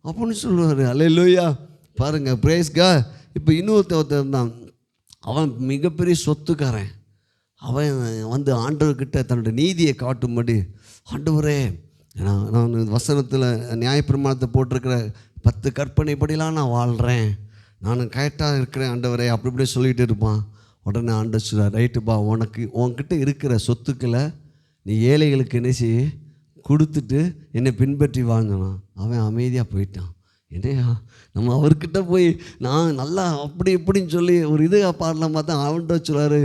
அப்படின்னு சொல்லுவார். அல்லேலூயா. பாருங்கள், பிரைஸ் காட். இப்போ இன்னொருத்தன் இருந்தான், அவன் மிகப்பெரிய சொத்துக்காரன். அவன் வந்து ஆண்டவர்கிட்ட தன்னுடைய நீதியை காட்டும்படி, ஆண்டவரே, நான் வசனத்தில் நியாயப்பிரமாணத்தை போட்டிருக்கிற 10 கற்பனைப்படிலாம் நான் வாழ்கிறேன், நான் கரெக்டாக இருக்கிறேன் ஆண்டவரே, அப்படி இப்படி சொல்லிகிட்டு இருப்பான். உடனே ஆண்டவர் சொல்கிறார், ரைட்டுப்பா, உன்கிட்ட இருக்கிற சொத்துக்களை நீ ஏழைகளுக்கு என்ன செய்ய கொடுத்துட்டு என்னை பின்பற்றி வாங்கினான். அவன் அமைதியாக போயிட்டான். என்னையா நம்ம அவர்கிட்ட போய் நான் நல்லா அப்படி இப்படின்னு சொல்லி ஒரு இது பாடலாம் பார்த்தா, அவன்கிட்ட சொல்கிறாரு,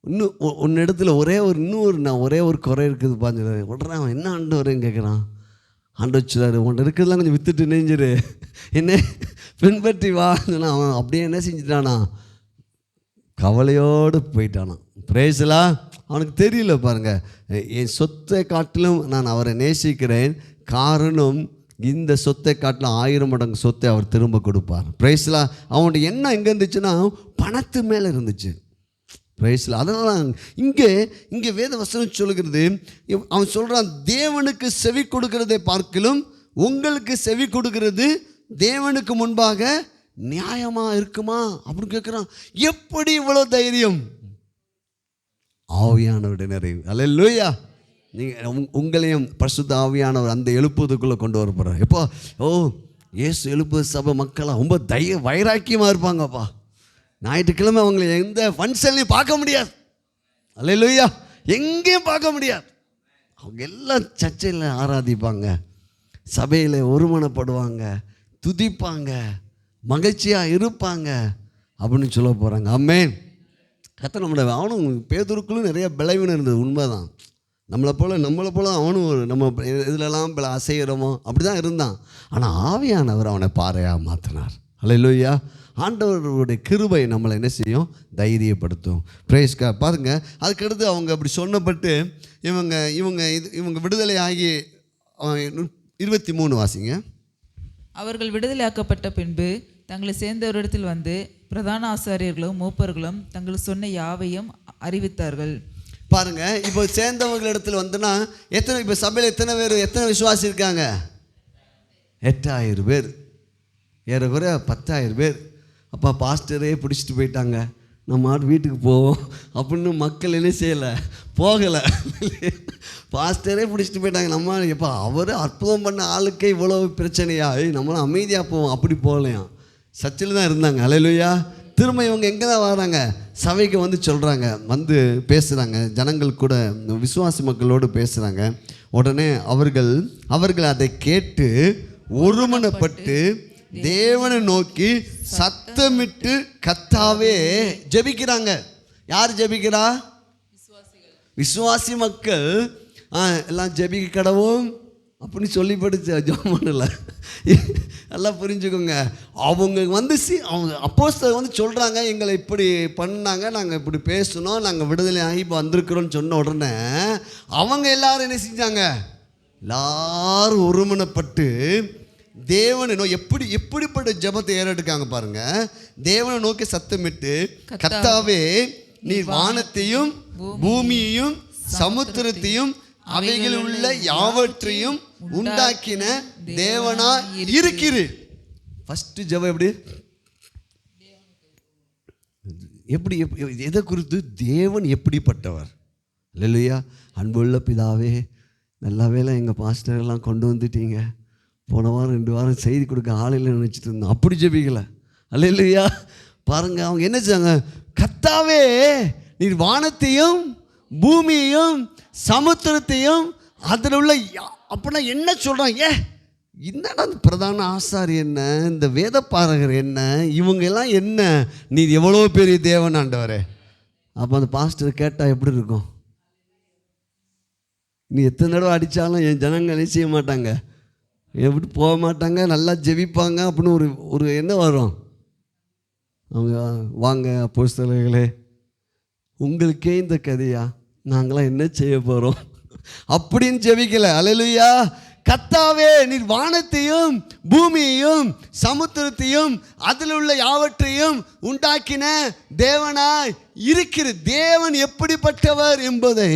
இன்னும் உன்னிடத்துல ஒரே ஒரு குறை இருக்குது பாஞ்சுறாரு. உடனே அவன் என்ன ஆண்டவரேன்னு கேட்குறான். ஆண்டவர் சொல்கிறாரு, உன்கிட்ட இருக்கிறதுலாம் கொஞ்சம் விற்றுட்டு நெஞ்சிரு, என்ன பின்பற்றி வா. அவன் அப்படியே என்ன செஞ்சிட்டானா, கவலையோடு போயிட்டானான். பிரேசலா. அவனுக்கு தெரியல பாருங்கள், என் சொத்தை காட்டிலும் நான் அவரை நேசிக்கிறேன், காரணம் இந்த சொத்தை காட்டிலும் 1000 மடங்கு சொத்தை அவர் திரும்ப கொடுப்பார். பிரைஸ்லா. அவனுடைய எண்ணம் எங்கே இருந்துச்சுன்னா, பணத்து மேலே இருந்துச்சு. பிரைஸ்லா. அதனால் இங்கே வேத வசனம் சொல்லுகிறது, அவன் சொல்கிறான், தேவனுக்கு செவி கொடுக்கிறதை பார்க்கிலும் உங்களுக்கு செவி கொடுக்கிறது தேவனுக்கு முன்பாக நியாயமாக இருக்குமா அப்படின்னு கேட்குறான். எப்படி இவ்வளோ தைரியம்? ஆவியானவருடைய நிறைவு. அல்லேலூயா. நீங்கள் உங்களையும் பரிசுத்த ஆவியானவர் அந்த எழுப்புவதுக்குள்ளே கொண்டு வர போகிறார். எப்போ இயேசு எழுப்புவது சபை மக்களாக ரொம்ப வைராக்கியமாக இருப்பாங்கப்பா. ஞாயிற்றுக்கிழமை அவங்களை எந்த ஃபங்க்ஷன்லையும் பார்க்க முடியாது. அல்லேலூயா. எங்கேயும் பார்க்க முடியாது. அவங்க எல்லாம் சர்ச்சையில் ஆராதிப்பாங்க, சபையில் ஒருமனப்படுவாங்க, துதிப்பாங்க, மகிழ்ச்சியாக இருப்பாங்க அப்படின்னு சொல்ல போகிறாங்க. ஆமென். கர்த்தர் நம்மளோட அவனும் பேதுருக்குள்ளும் நிறைய பலவீனம் இருந்தது, உண்மைதான். நம்மளை போல் அவனும் நம்ம இதிலெல்லாம் அசைகிறோமோ அப்படி தான் இருந்தான். ஆனால் ஆவியானவர் அவனை பாறையாக மாற்றினார். அல்லேலூயா. ஆண்டவருடைய கிருபை நம்மளை என்ன செய்யும்? தைரியப்படுத்தும். Praise God. பாருங்கள், அதுக்கடுத்து அவங்க அப்படி சொன்னப்பட்டு இவங்க விடுதலை ஆகி 23 வாசிங்க. அவர்கள் விடுதலையாக்கப்பட்ட பின்பு தங்களை சேர்ந்தவரிடத்தில் வந்து பிரதான ஆசாரியர்களும் மூப்பர்களும் தங்கள் சொன்ன யாவையும் அறிவித்தார்கள். பாருங்க, இப்போ சேர்ந்தவங்களிடத்தில் வந்துன்னா இப்போ சபையில் எத்தனை விசுவாசி இருக்காங்க? 8000 பேர், ஏறக்குறைய 10,000 பேர். அப்பா பாஸ்டரே பிடிச்சிட்டு போயிட்டாங்க, நம்ம வீட்டுக்கு போவோம் அப்படின்னு மக்கள் என்ன செய்யலை, போகலை. பாஸ்டரே பிடிச்சிட்டு போயிட்டாங்க, நம்ம எப்போ அவர் அற்புதம் பண்ண ஆளுக்கே இவ்வளோ பிரச்சனையா, நம்மளும் அமைதியாக போவோம், அப்படி போகலையாம். சர்ச்சில் தான் இருந்தாங்க. அல்லேலூயா. திரும்ப இவங்க எங்கே தான் வராங்க? சபைக்கு வந்து சொல்கிறாங்க, வந்து பேசுகிறாங்க, ஜனங்கள் கூட விசுவாசி மக்களோடு பேசுகிறாங்க. உடனே அவர்கள் அதை கேட்டு ஒருமனப்பட்டு தேவனை நோக்கி சத்தமிட்டு கர்த்தாவே ஜெபிக்கிறாங்க. யார் ஜெபிக்கிறா? விசுவாசி மக்கள் எல்லாம் ஜெபிக்க கடவும் அப்படின்னு சொல்லி படித்த ஜோமனில் எல்லாம் புரிஞ்சுக்கோங்க. அவங்க வந்து அவங்க அப்போஸ்தலர் வந்து சொல்கிறாங்க, எங்களை இப்படி பண்ணாங்க, நாங்கள் இப்படி பேசணும், நாங்கள் விடுதலை ஆகி இப்போ வந்திருக்கிறோன்னு சொன்ன உடனே அவங்க எல்லாரும் என்ன செஞ்சாங்க? எல்லாரும் ஒருமனப்பட்டு தேவனை எப்படிப்பட்ட ஜெபத்தை ஏறெடுக்காங்க பாருங்க. தேவனை நோக்கி சத்தமிட்டு கர்த்தாவே நீர் வானத்தையும் பூமியையும் சமுத்திரத்தையும் அவைகள் உள்ள யாவற்றையும் உண்டாக்கின தேவனா இருக்கிறீர். ஃபர்ஸ்ட் ஜெபம் எப்படி எதை குறித்து? தேவன் எப்படிப்பட்டவர்? அல்லேலூயா. அன்புள்ள பிதாவே, நல்ல வேளை எங்கள் பாஸ்டரெல்லாம் கொண்டு வந்துட்டீங்க. போன வாரம் 2 வாரம் செய்தி கொடுக்க ஆளில் நினச்சிட்டு இருந்தோம், அப்படி ஜெபிக்கலை. அல்லேலூயா. பாருங்க, அவங்க என்ன செஞ்சாங்க? கர்த்தாவே நீர் வானத்தையும் பூமியையும் சமுத்திரத்தையும் அதில் உள்ள, அப்படின்னா என்ன சொல்கிறாங்க? என்னடா இந்த பிரதான ஆசாரி என்ன, இந்த வேதப்பாரகர் என்ன, இவங்க எல்லாம் என்ன, நீ எவ்வளோ பெரிய தேவன் ஆண்டவரே. அப்போ அந்த பாஸ்டர் கேட்டால் எப்படி இருக்கும்? நீ எத்தனை தடவை அடித்தாலும் என் ஜனங்களே செய்ய மாட்டாங்க, எப்படி போக மாட்டாங்க, நல்லா ஜெபிப்பாங்க அப்படின்னு ஒரு என்ன வரும்? அவங்க வாங்க அப்போஸ்தலர்களே, உங்களுக்கே இந்த கதையா, நாங்களாம் என்ன செய்ய போகிறோம் அப்படின்னு ஜெபிக்கல. அல்லேலூயா. கர்த்தாவே, நீர் வானத்தையும் பூமியையும் சமுத்திரத்தையும் அதில் உள்ள யாவற்றையும் உண்டாக்கின தேவனாய் இருக்கிற தேவன் எப்படிப்பட்டவர் என்பதை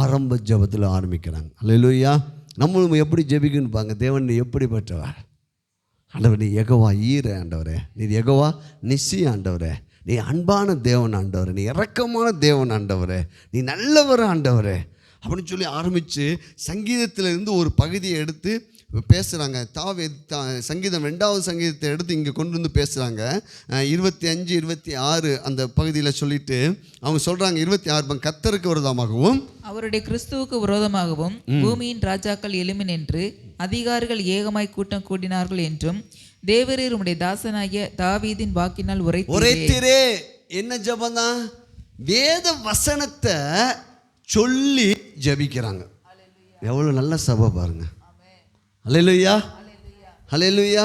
ஆரம்ப ஜெபத்தில் ஆரம்பிக்கிறாங்க. அல்லேலூயா. நம்மளும் எப்படி ஜெபிக்கணும் பாங்க, தேவன் எப்படிப்பட்டவர். ஆண்டவர், நீ யெகோவா ஈரே ஆண்டவரே, நீ யெகோவா நிசி ஆண்டவரே, நீ அன்பான தேவன் ஆண்டவரே, நீ இரக்கமான தேவன் ஆண்டவரே, நீ நல்லவர் ஆண்டவரே அப்படின்னு சொல்லி ஆரம்பித்து சங்கீதத்திலிருந்து ஒரு பகுதியை எடுத்து பேசுகிறாங்க. சங்கீதம் 2வது சங்கீதத்தை எடுத்து இங்கே கொண்டு வந்து பேசுகிறாங்க. 25, 26 அந்த பகுதியில் சொல்லிட்டு அவங்க சொல்கிறாங்க, 26 கர்த்தருக்கு விரோதமாகவும் அவருடைய கிறிஸ்துவுக்கு விரோதமாகவும் பூமியின் ராஜாக்கள் எழும்பின் என்று அதிகாரிகள் ஏகமாய் கூட்டம் கூடினார்கள் என்றும் தேவரீர் உம்முடைய தாசனாகிய தாவீதின் வாக்கினால் உரைத்தீரே. என்ன ஜெபம்தான்? வேத வசனத்தை சொல்லி ஜெபிக்கிறாங்க. எவ்வளோ நல்ல சபை பாருங்க. அல்லேலூயா, அல்லேலூயா.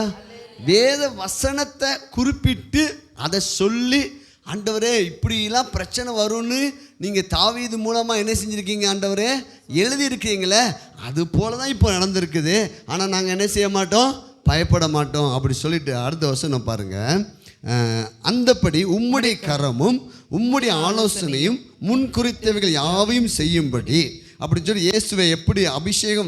வேத வசனத்தை குறிப்பிட்டு அதை சொல்லி, ஆண்டவரே இப்படிலாம் பிரச்சனை வரும்னு நீங்கள் தாவீது மூலமாக என்ன செஞ்சுருக்கீங்க ஆண்டவரே, எழுதியிருக்கீங்களே, அது போல தான் இப்போ நடந்திருக்குது. ஆனால் நாங்கள் என்ன செய்ய மாட்டோம், பயப்பட மாட்டோம் அப்படி சொல்லிட்டு அடுத்த வசனம் பாருங்கள். அந்தப்படி உம்முடைய கரமும் உம்முடைய ஆலோசனையும் முன் குறித்தவைகள் யாவையும் செய்யும்படி அப்படின்னு சொல்லி இயேசுவை எப்படி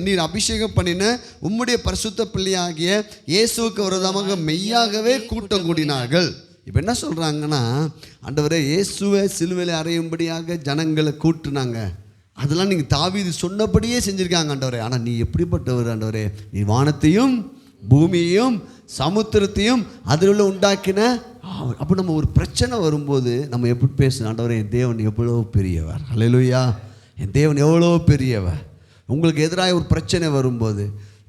நீர் அபிஷேகம் பண்ணின உம்முடைய பரிசுத்த பிள்ளையாகிய இயேசுவுக்கு விரோதமாக மெய்யாகவே கூட்டம் கூடினார்கள். இப்போ என்ன சொல்கிறாங்கன்னா, ஆண்டவரே இயேசுவை சிலுவையில் அறையும்படியாக ஜனங்களை கூட்டுனாங்க. அதெல்லாம் நீங்கள் தாவீது சொன்னபடியே செஞ்சுருக்காங்க ஆண்டவரே. ஆனால் நீ எப்படிப்பட்டவர் ஆண்டவரே, நீ வானத்தையும் பூமியையும் சமுத்திரத்தையும் அதில் உள்ள உண்டாக்கின. அப்போ நம்ம ஒரு பிரச்சனை வரும்போது நம்ம எப்படி பேசணும், ஆண்டவரே என் தேவன் எவ்வளோ பெரியவர். அல்லேலூயா. என் தேவன் எவ்வளோ பெரியவர். உங்களுக்கு எதிராக ஒரு பிரச்சனை வரும்போது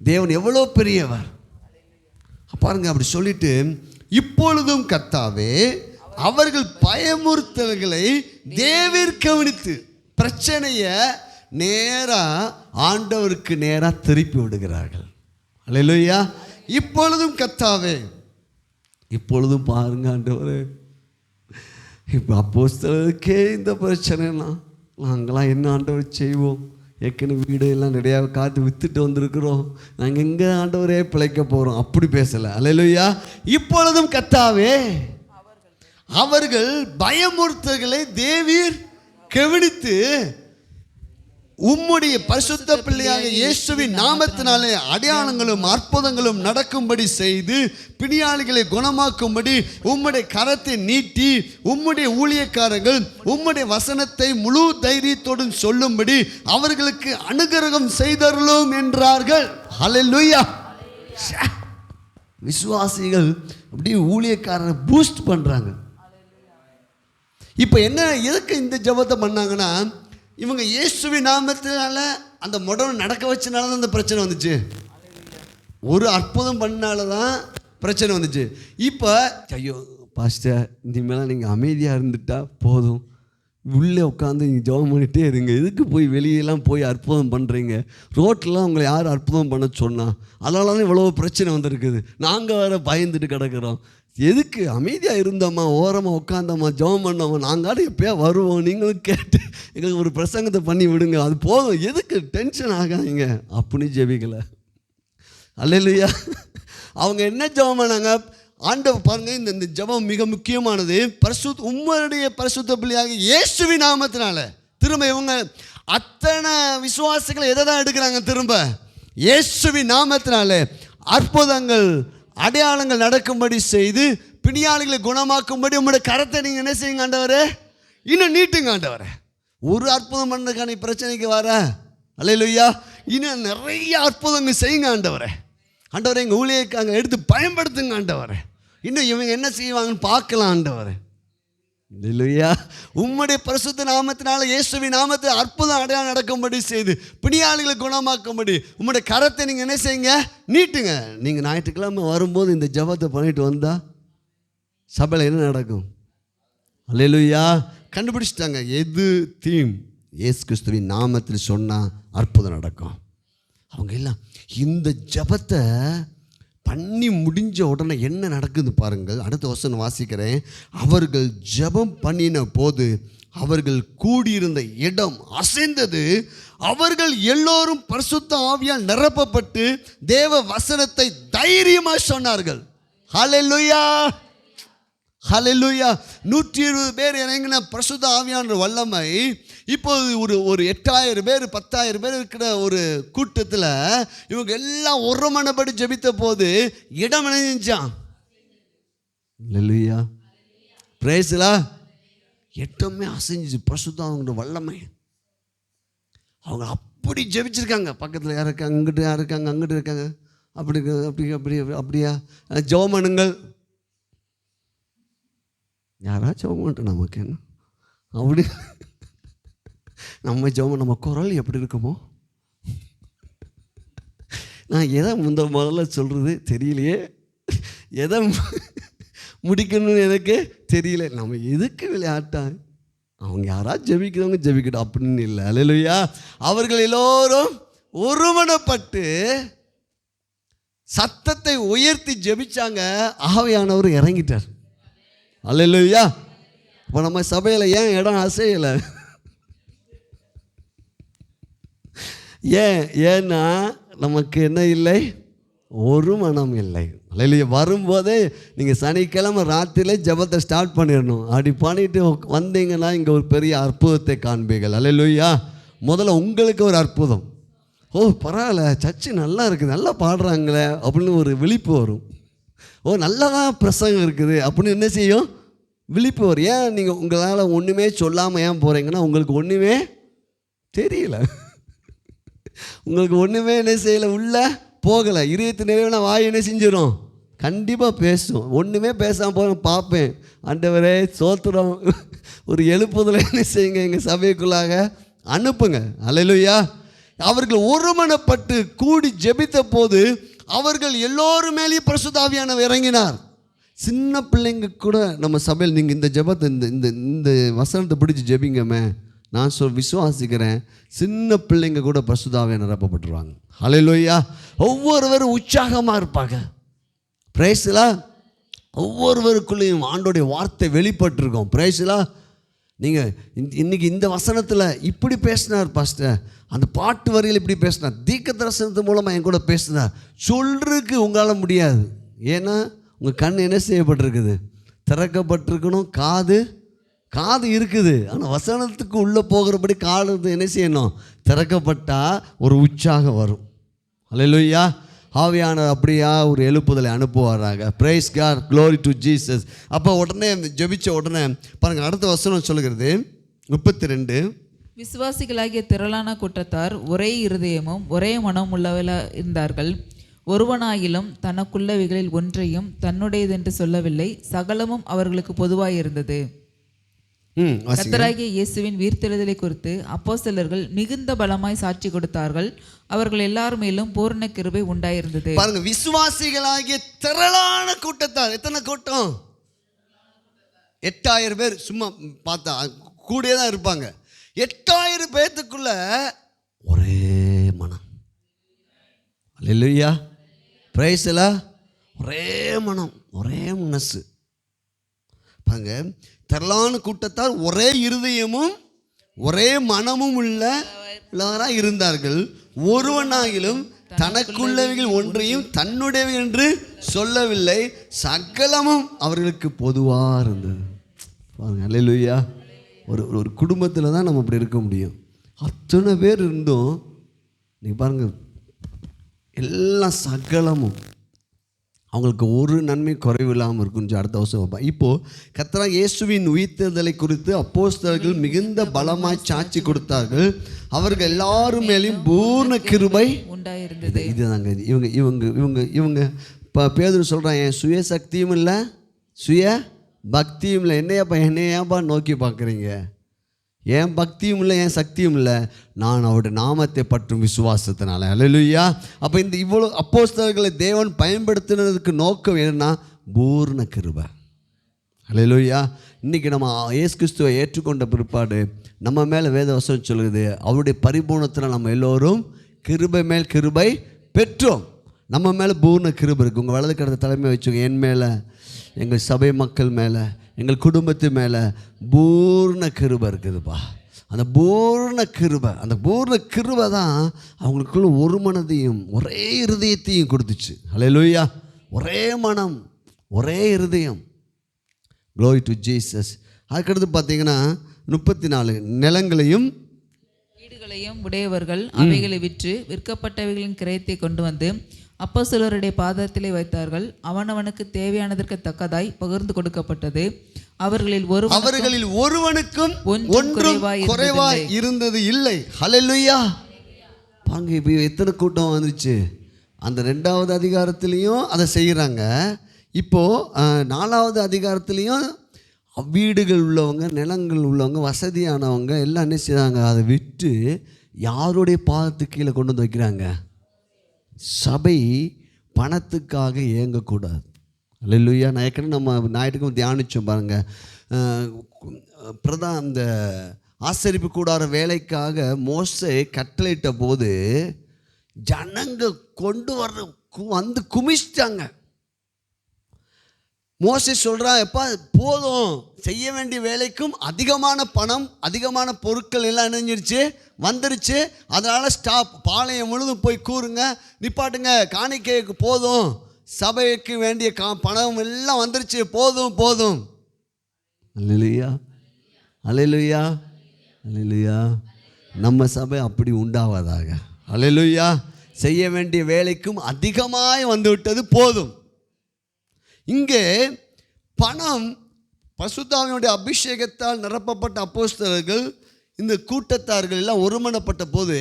தேவன் எவ்வளோ பெரியவர் பாருங்க. அப்படி சொல்லிட்டு, இப்பொழுதும் கர்த்தாவே அவர்கள் பயமுறுத்தல்களை தேவீர் கவனித்து பிரச்சனையை நேராக ஆண்டவருக்கு நேராக திருப்பி விடுகிறார்கள். அல்லேலூயா. இப்பொழுதும் கர்த்தாவே, இப்பொழுதும் பாருங்க ஆண்டவரே, இப்போ அப்போஸ்தலருக்கே இந்த பிரச்சனைலாம் நாங்களாம் என்ன ஆண்டவர் செய்வோம், ஏற்கனவே வீடு எல்லாம் நிறையா காத்து விற்றுட்டு வந்திருக்கிறோம், நாங்கள் எங்கே ஆண்டவரே பிழைக்க போகிறோம் அப்படி பேசலை. அல்லேலூயா. இப்பொழுதும் கர்த்தாவே அவர்கள் பயமுறுத்தல்களை தேவீர் கவனித்து உம்முடைய பரிசுத்த பிள்ளையாக இயேசுவின் நாமத்தினாலே அடையாளங்களும் அற்புதங்களும் நடக்கும்படி செய்து பிணியாளிகளை குணமாக்கும்படி உம்முடைய கரத்தை நீட்டி உம்முடைய ஊழியக்காரர்கள் உம்முடைய வசனத்தை முழு தைரியத்தோடு சொல்லும்படி அவர்களுக்கு அனுகிரகம் செய்தருளும் என்றார்கள். ஹல்லேலூயா. விசுவாசிகள் அப்படியே ஊழியக்காரரை பூஸ்ட் பண்ணுறாங்க. இப்போ என்ன, எதுக்கு இந்த ஜெபத்தை பண்ணாங்கன்னா, இவங்க இயேசுவின் நாமத்தினால அந்த முடம் நடக்க வச்சனால தான் அந்த பிரச்சனை வந்துச்சு. ஒரு அற்புதம் பண்ணால தான் பிரச்சனை வந்துச்சு. இப்போ ஐயோ பாஸ்டர், இனிமேலாம் நீங்கள் அமைதியாக இருந்துட்டா போதும், உள்ளே உட்காந்து நீங்கள் ஜெபம் பண்ணிகிட்டே இருங்க, எதுக்கு போய் வெளியெல்லாம் போய் அற்புதம் பண்ணுறீங்க, ரோட்டிலாம் உங்களை யார் அற்புதம் பண்ண சொன்னா, அதனால தான் இவ்வளோ பிரச்சனை வந்திருக்குது, நாங்கள் வேறு பயந்துட்டு கிடக்கிறோம், எதுக்கு அமைதியாக இருந்தோம்மா, ஓரமாக உட்காந்தோம்மா, ஜெபம் பண்ணோம்மா, நாங்கள் எப்போயா வருவோம், நீங்களும் கேட்டு எங்களுக்கு ஒரு பிரசங்கத்தை பண்ணி விடுங்க, அது போதும், எதுக்கு டென்ஷன் ஆகாதீங்க அப்படின்னு ஜெபிக்கலை. அல்லேலூயா. அவங்க என்ன ஜெபம் பண்ணாங்க ஆண்டவர் பாருங்க. இந்த ஜெபம் மிக முக்கியமானது. உம்முடைய பரிசுத்த பிள்ளையாக இயேசுவின் நாமத்தினால. திரும்ப இவங்க அத்தனை விசுவாசிகளை எதை தான் எடுக்கிறாங்க, திரும்ப இயேசுவின் நாமத்தினால அற்புதங்கள் அடையாளங்கள் நடக்கும்படி செய்து பிணியாளிகளை குணமாக்கும்படி உங்களுடைய கரத்தை நீங்கள் என்ன செய்யுங்க ஆண்டவரே, இன்னும் நீட்டுங்க ஆண்டவரே. ஒரு அற்புதம் பண்ணுறதுக்கான பிரச்சனைக்கு வர அல்லேலூயா, இன்னும் நிறைய அற்புதங்கள் செய்யுங்க ஆண்டவரே. ஆண்டவரே எங்கள் ஊழியக்காக எடுத்து பயன்படுத்துங்க ஆண்டவரே. இன்னும் இவங்க என்ன செய்வாங்கன்னு பார்க்கலாம் ஆண்டவரே. இல்லையா? உம்முடைய பரிசுத்த நாமத்தினால, இயேசுவின் நாமத்தில் அற்புதம் அடையாளம் நடக்கும்படி செய்து பிணியாளிகளை குணமாக்கும்படி உம்முடைய கரத்தை நீங்கள் என்ன செய்யுங்க, நீட்டுங்க. நீங்கள் ஞாயிற்றுக்கிழமை வரும்போது இந்த ஜெபத்தை பண்ணிட்டு வந்தால் சபையில் என்ன நடக்கும்? அல்லேலூயா. கண்டுபிடிச்சிட்டாங்க எது தீம். இயேசு கிறிஸ்துவின் நாமத்தில் சொன்னால் அற்புதம் நடக்கும். அவங்க எல்லாம் இந்த ஜெபத்தை பண்ணி முடிஞ்ச உடனே என்ன நடக்குது பாருங்கள். அடுத்த வசனம் வாசிக்கிறேன். அவர்கள் ஜெபம் பண்ணின போது அவர்கள் கூடியிருந்த இடம் அசைந்தது. அவர்கள் எல்லோரும் பரிசுத்த ஆவியால் நிரப்பப்பட்டு தேவ வசனத்தை தைரியமாக சொன்னார்கள். ஹல்லேலூயா, ஹல்லேலூயா. 120 பேர் இறங்கின பரிசுத்த ஆவியான வல்லமை இப்போது ஒரு 8000 பேர் 10,000 பேர் இருக்கிற ஒரு கூட்டத்தில் இவங்க எல்லாம் ஒரு மனப்படி ஜெபித்த போது இடம் இணைஞ்சான். ஹல்லேலூயா, பிரைஸ்லா. இடமே அசைஞ்சிச்சு பரிசுத்த ஆவியோட வல்லமை. அவங்க அப்படி ஜெபிச்சிருக்காங்க. பக்கத்தில் யார் இருக்காங்க, அங்கிட்டு யார் இருக்காங்க, அங்கிட்டு இருக்காங்க, அப்படி அப்படி அப்படி அப்படியா ஜெபம் பண்ணுங்கள். யாராச்சும் ஜெபம் பண்ணிட்டு நமக்கு என்ன அப்படி நம்ம ஜெபம் நம்ம குரல் எப்படி இருக்குமோ? நான் எதை முதல்ல சொல்கிறது தெரியலையே, எதை முடிக்கணும்னு எனக்கு தெரியல. நம்ம எதுக்கு விளையாட்டா? அவங்க யாராவது ஜெபிக்கிறவங்க ஜெபிக்கட்டும் அப்படின்னு இல்லை. அல்லேலூயா. அவர்கள் எல்லோரும் ஒருமனப்பட்டு சத்தத்தை உயர்த்தி ஜெபிச்சாங்க. ஆவியானவர் இறங்கிட்டார். அல்லேலூயா. இப்போ நம்ம சபையில் ஏன் இடம் அசையலை? ஏன்னா நமக்கு என்ன இல்லை, ஒரு மனம் இல்லை. அல்லேலூயா. வரும்போதே நீங்கள் சனிக்கிழமை ராத்திரிலே ஜெபத்தை ஸ்டார்ட் பண்ணிடணும். அப்படி பண்ணிட்டு வந்தீங்கன்னா இங்கே ஒரு பெரிய அற்புதத்தை காண்பீர்கள். அல்லேலூயா. முதல்ல உங்களுக்கு ஒரு அற்புதம். ஓ பரவாயில்ல, சர்ச்சு நல்லா இருக்குது, நல்லா பாடுறாங்களே அப்படின்னு ஒரு விழிப்பு வரும். ஓ நல்லா தான் பிரசங்கம் இருக்குது அப்படின்னு என்ன செய்யும், விழிப்பு வரும். ஏன் நீங்கள் உங்களால் ஒன்றுமே சொல்லாமல் ஏன் போகிறீங்கன்னா உங்களுக்கு ஒன்றுமே தெரியல, உங்களுக்கு ஒன்றுமே என்ன செய்யலை, உள்ளே போகலை. இதயத்து நிறைவுனா வாய் என்ன செஞ்சிடும், கண்டிப்பாக பேசும். ஒன்றுமே பேசாமல் போக பார்ப்பேன். ஆண்டவரே சோத்திரம், ஒரு எழுப்புதலை என்ன செய்யுங்க, எங்கள் சபைக்குள்ளாக அனுப்புங்க. அல்லேலூயா. அவர்கள் ஒருமனப்பட்டு கூடி ஜெபித்த போது அவர்கள் எல்லோரும் மேலேயும் பரிசுத்த ஆவியானவர் இறங்கினார். சின்ன பிள்ளைங்க கூட நம்ம சபையில் நீங்கள் இந்த ஜெபத்தை இந்த வசனத்தை பிடிச்சி ஜெபிங்கமே, நான் விசுவாசிக்கிறேன் சின்ன பிள்ளைங்க கூட பரிசுத்த ஆவியானவர் நிரப்பப்பட்டுருவாங்க. ஹல்லேலூயா. ஒவ்வொருவரும் உற்சாகமாக இருப்பாங்க. பிரைஸ்லா. ஒவ்வொருவருக்குள்ளேயும் ஆண்டோடைய வார்த்தை வெளிப்பட்டிருக்கோம். பிரைஸ்லா. நீங்கள் இன்றைக்கி இந்த வசனத்தில் இப்படி பேசினார் பாஸ்டர், அந்த பாட்டு வரியில் இப்படி பேசினார், தீர்க்க தரிசனத்து மூலமாக என் கூட பேசினார் சொல்றதுக்கு உங்களால் முடியாது. ஏன்னா உங்கள் கண் என்ன செய்யப்பட்டிருக்குது, திறக்கப்பட்டிருக்கணும். காது இருக்குது, ஆனால் வசனத்துக்கு உள்ளே போகிறபடி காது என்ன செய்யணும், திறக்கப்பட்டால் ஒரு உற்சாகம் வரும். அல்லேலூயா. ஆவியானவர் அப்படியா ஒரு எழுப்புதலை அனுப்புவாராக. Praise God, glory to Jesus. அப்போ உடனே ஜெபிச்ச உடனே பாருங்கள், அடுத்த வசனம் சொல்லுகிறது 32. விசுவாசிகளாகிய திரளான கூட்டத்தார் ஒரே இருதயமும் ஒரே மனம் உள்ளவர்களாக இருந்தார்கள். ஒருவனாயிலும் தனக்குள்ளவைகளில் ஒன்றையும் தன்னுடையதென்று சொல்லவில்லை, சகலமும் அவர்களுக்கு பொதுவாயிருந்தது. கர்த்தராகிய இயேசுவின் உயிர்த்தெழுதலை குறித்து அப்போஸ்தலர்கள் மிகுந்த பலமாய் சாட்சி கொடுத்தார்கள். அவர்கள் எல்லார் மேலும் பூரண கிருபை உண்டாயிருந்தது. பாருங்க, விசுவாசிகளாகிய திரளான கூட்டத்தார். எத்தனை கூட்டம்? 8000 பேர். சும்மா பார்த்தா கூடயே தான் இருப்பாங்க. 8000 பேர்த்துக்குள்ள ஒரே மனம். அல்லேலூயா. பிரைஸ்லா. ஒரே மனம், ஒரே மனசு. பாருங்க, திரளான கூட்டத்தார் ஒரே இருதயமும் ஒரே மனமும் உள்ளவராக இருந்தார்கள். ஒருவனாகிலும் தனக்குள்ளவைகள் ஒன்றையும் தன்னுடையவை என்று சொல்லவில்லை, சகலமும் அவர்களுக்கு பொதுவாக இருந்தது. பாருங்க, அல்லேலூயா. ஒரு குடும்பத்தில் தான் நம்ம அப்படி இருக்க முடியும். அத்தனை பேர் இருந்தும் நீங்கள் பாருங்கள், எல்லாம் சகலமும் அவங்களுக்கு ஒரு நன்மை குறைவு இல்லாமல் இருக்குன்னு அடுத்த அவசரம் வைப்பேன். இப்போது கர்த்தராகிய இயேசுவின் உயிர்த்தெழுதலை குறித்து அப்போஸ்தலர்கள் மிகுந்த பலமாய் சாட்சி கொடுத்தார்கள். அவர்கள் எல்லாரும் மேலேயும் பூர்ண கிருபை உண்டாயிருந்தது. இதுதாங்க இவங்க இப்போ பேதுரு சொல்கிறான், என் சுய சக்தியும் இல்லை, சுய பக்தியும் இல்லை. என்னையாப்பா நோக்கி பார்க்குறீங்க? ஏன் பக்தியும் இல்லை, ஏன் சக்தியும் இல்லை? நான் அவருடைய நாமத்தை பற்றும் விசுவாசத்தினால. அல்லேலூயா. அப்போ இந்த இவ்வளோ அப்போஸ்தலர்களை தேவன் பயன்படுத்தினதுக்கு நோக்கம் என்னன்னா பூர்ண கிருபை. அல்லேலூயா. இன்றைக்கி நம்ம இயேசு கிறிஸ்துவை ஏற்றுக்கொண்ட பிற்பாடு நம்ம மேலே வேதவசனம் சொல்லுது, அவருடைய பரிபூர்ணத்தில் நம்ம எல்லோரும் கிருபை மேல் கிருபை பெற்றோம். நம்ம மேலே பூர்ண கிருபை இருக்குது. உங்கள் வலது கடத்த தலைமை வச்சுங்க. என் மேலே, எங்கள் சபை மக்கள் மேலே, எங்கள் குடும்பத்து மேலே பூர்ண கிருபை இருக்குதுப்பா. அந்த பூர்ண கிருபை தான் அவங்களுக்குள்ள ஒரு மனதையும் ஒரே இருதயத்தையும் கொடுத்துச்சு. அல்லேலூயா. ஒரே மனம், ஒரே இருதயம். Glory to Jesus. அதுக்கடுத்து பார்த்தீங்கன்னா 34 நிலங்களையும் வீடுகளையும் உடையவர்கள் அவைகளை விற்று விற்கப்பட்டவைகளின் கிரயத்தை கொண்டு வந்து அப்போஸ்தலருடைய பாதத்திலே வைத்தார்கள். அவனவனுக்கு தேவையானதற்கு தக்கதாய் பகிர்ந்து கொடுக்கப்பட்டது. அவர்களில் ஒருவனுக்கும் ஒன்றும் குறைவாய் இருந்தது இல்லை. ஹல்லேலூயா. பாங்க, இப்போ எத்தனை கூட்டம் வந்துச்சு. அந்த 2வது அதிகாரத்திலையும் அதை செய்கிறாங்க. இப்போது 4வது அதிகாரத்துலேயும் வீடுகள் உள்ளவங்க, நிலங்கள் உள்ளவங்க, வசதியானவங்க எல்லாம் என்ன செய்கிறாங்க, அதை விற்று யாருடைய பாதத்துக்கு கீழே கொண்டு வந்து வைக்கிறாங்க. சபை பணத்துக்காக ஏங்கக்கூடாது. அல்லேலூயா. நான் ஏற்கனவே நம்ம ஞாயிற்றுக்கும் தியானித்தோம் பாருங்கள். அந்த ஆசரிப்பு கூடார வேலைக்காக மோசே கட்டளையிட்ட போது ஜனங்க கொண்டு வந்து குமிச்சிட்டாங்க. மோசே சொல்கிறான், எப்பா போதும், செய்ய வேண்டிய வேலைக்கும் அதிகமான பணம், அதிகமான பொருட்கள் எல்லாம் இணைஞ்சிருச்சு, வந்துருச்சு. அதனால் ஸ்டாப், பாளையம் முழுதும் போய் கூறுங்க, நிப்பாட்டுங்க, காணிக்கைக்கு போதும், சபைக்கு வேண்டிய பணம் எல்லாம் வந்துருச்சு, போதும். அல்லேலூயா. அல்லேலூயா. அல்லேலூயா. நம்ம சபை அப்படி உண்டாவதாக. அல்லேலூயா. செய்ய வேண்டிய வேலைக்கும் அதிகமாய் வந்து விட்டது, போதும். இங்கே பணம் பரிசுத்தாவினுடைய அபிஷேகத்தால் நிரப்பப்பட்ட அப்போஸ்தலர்கள் இந்த கூட்டத்தார்கள் எல்லாம் ஒருமனப்பட்ட போது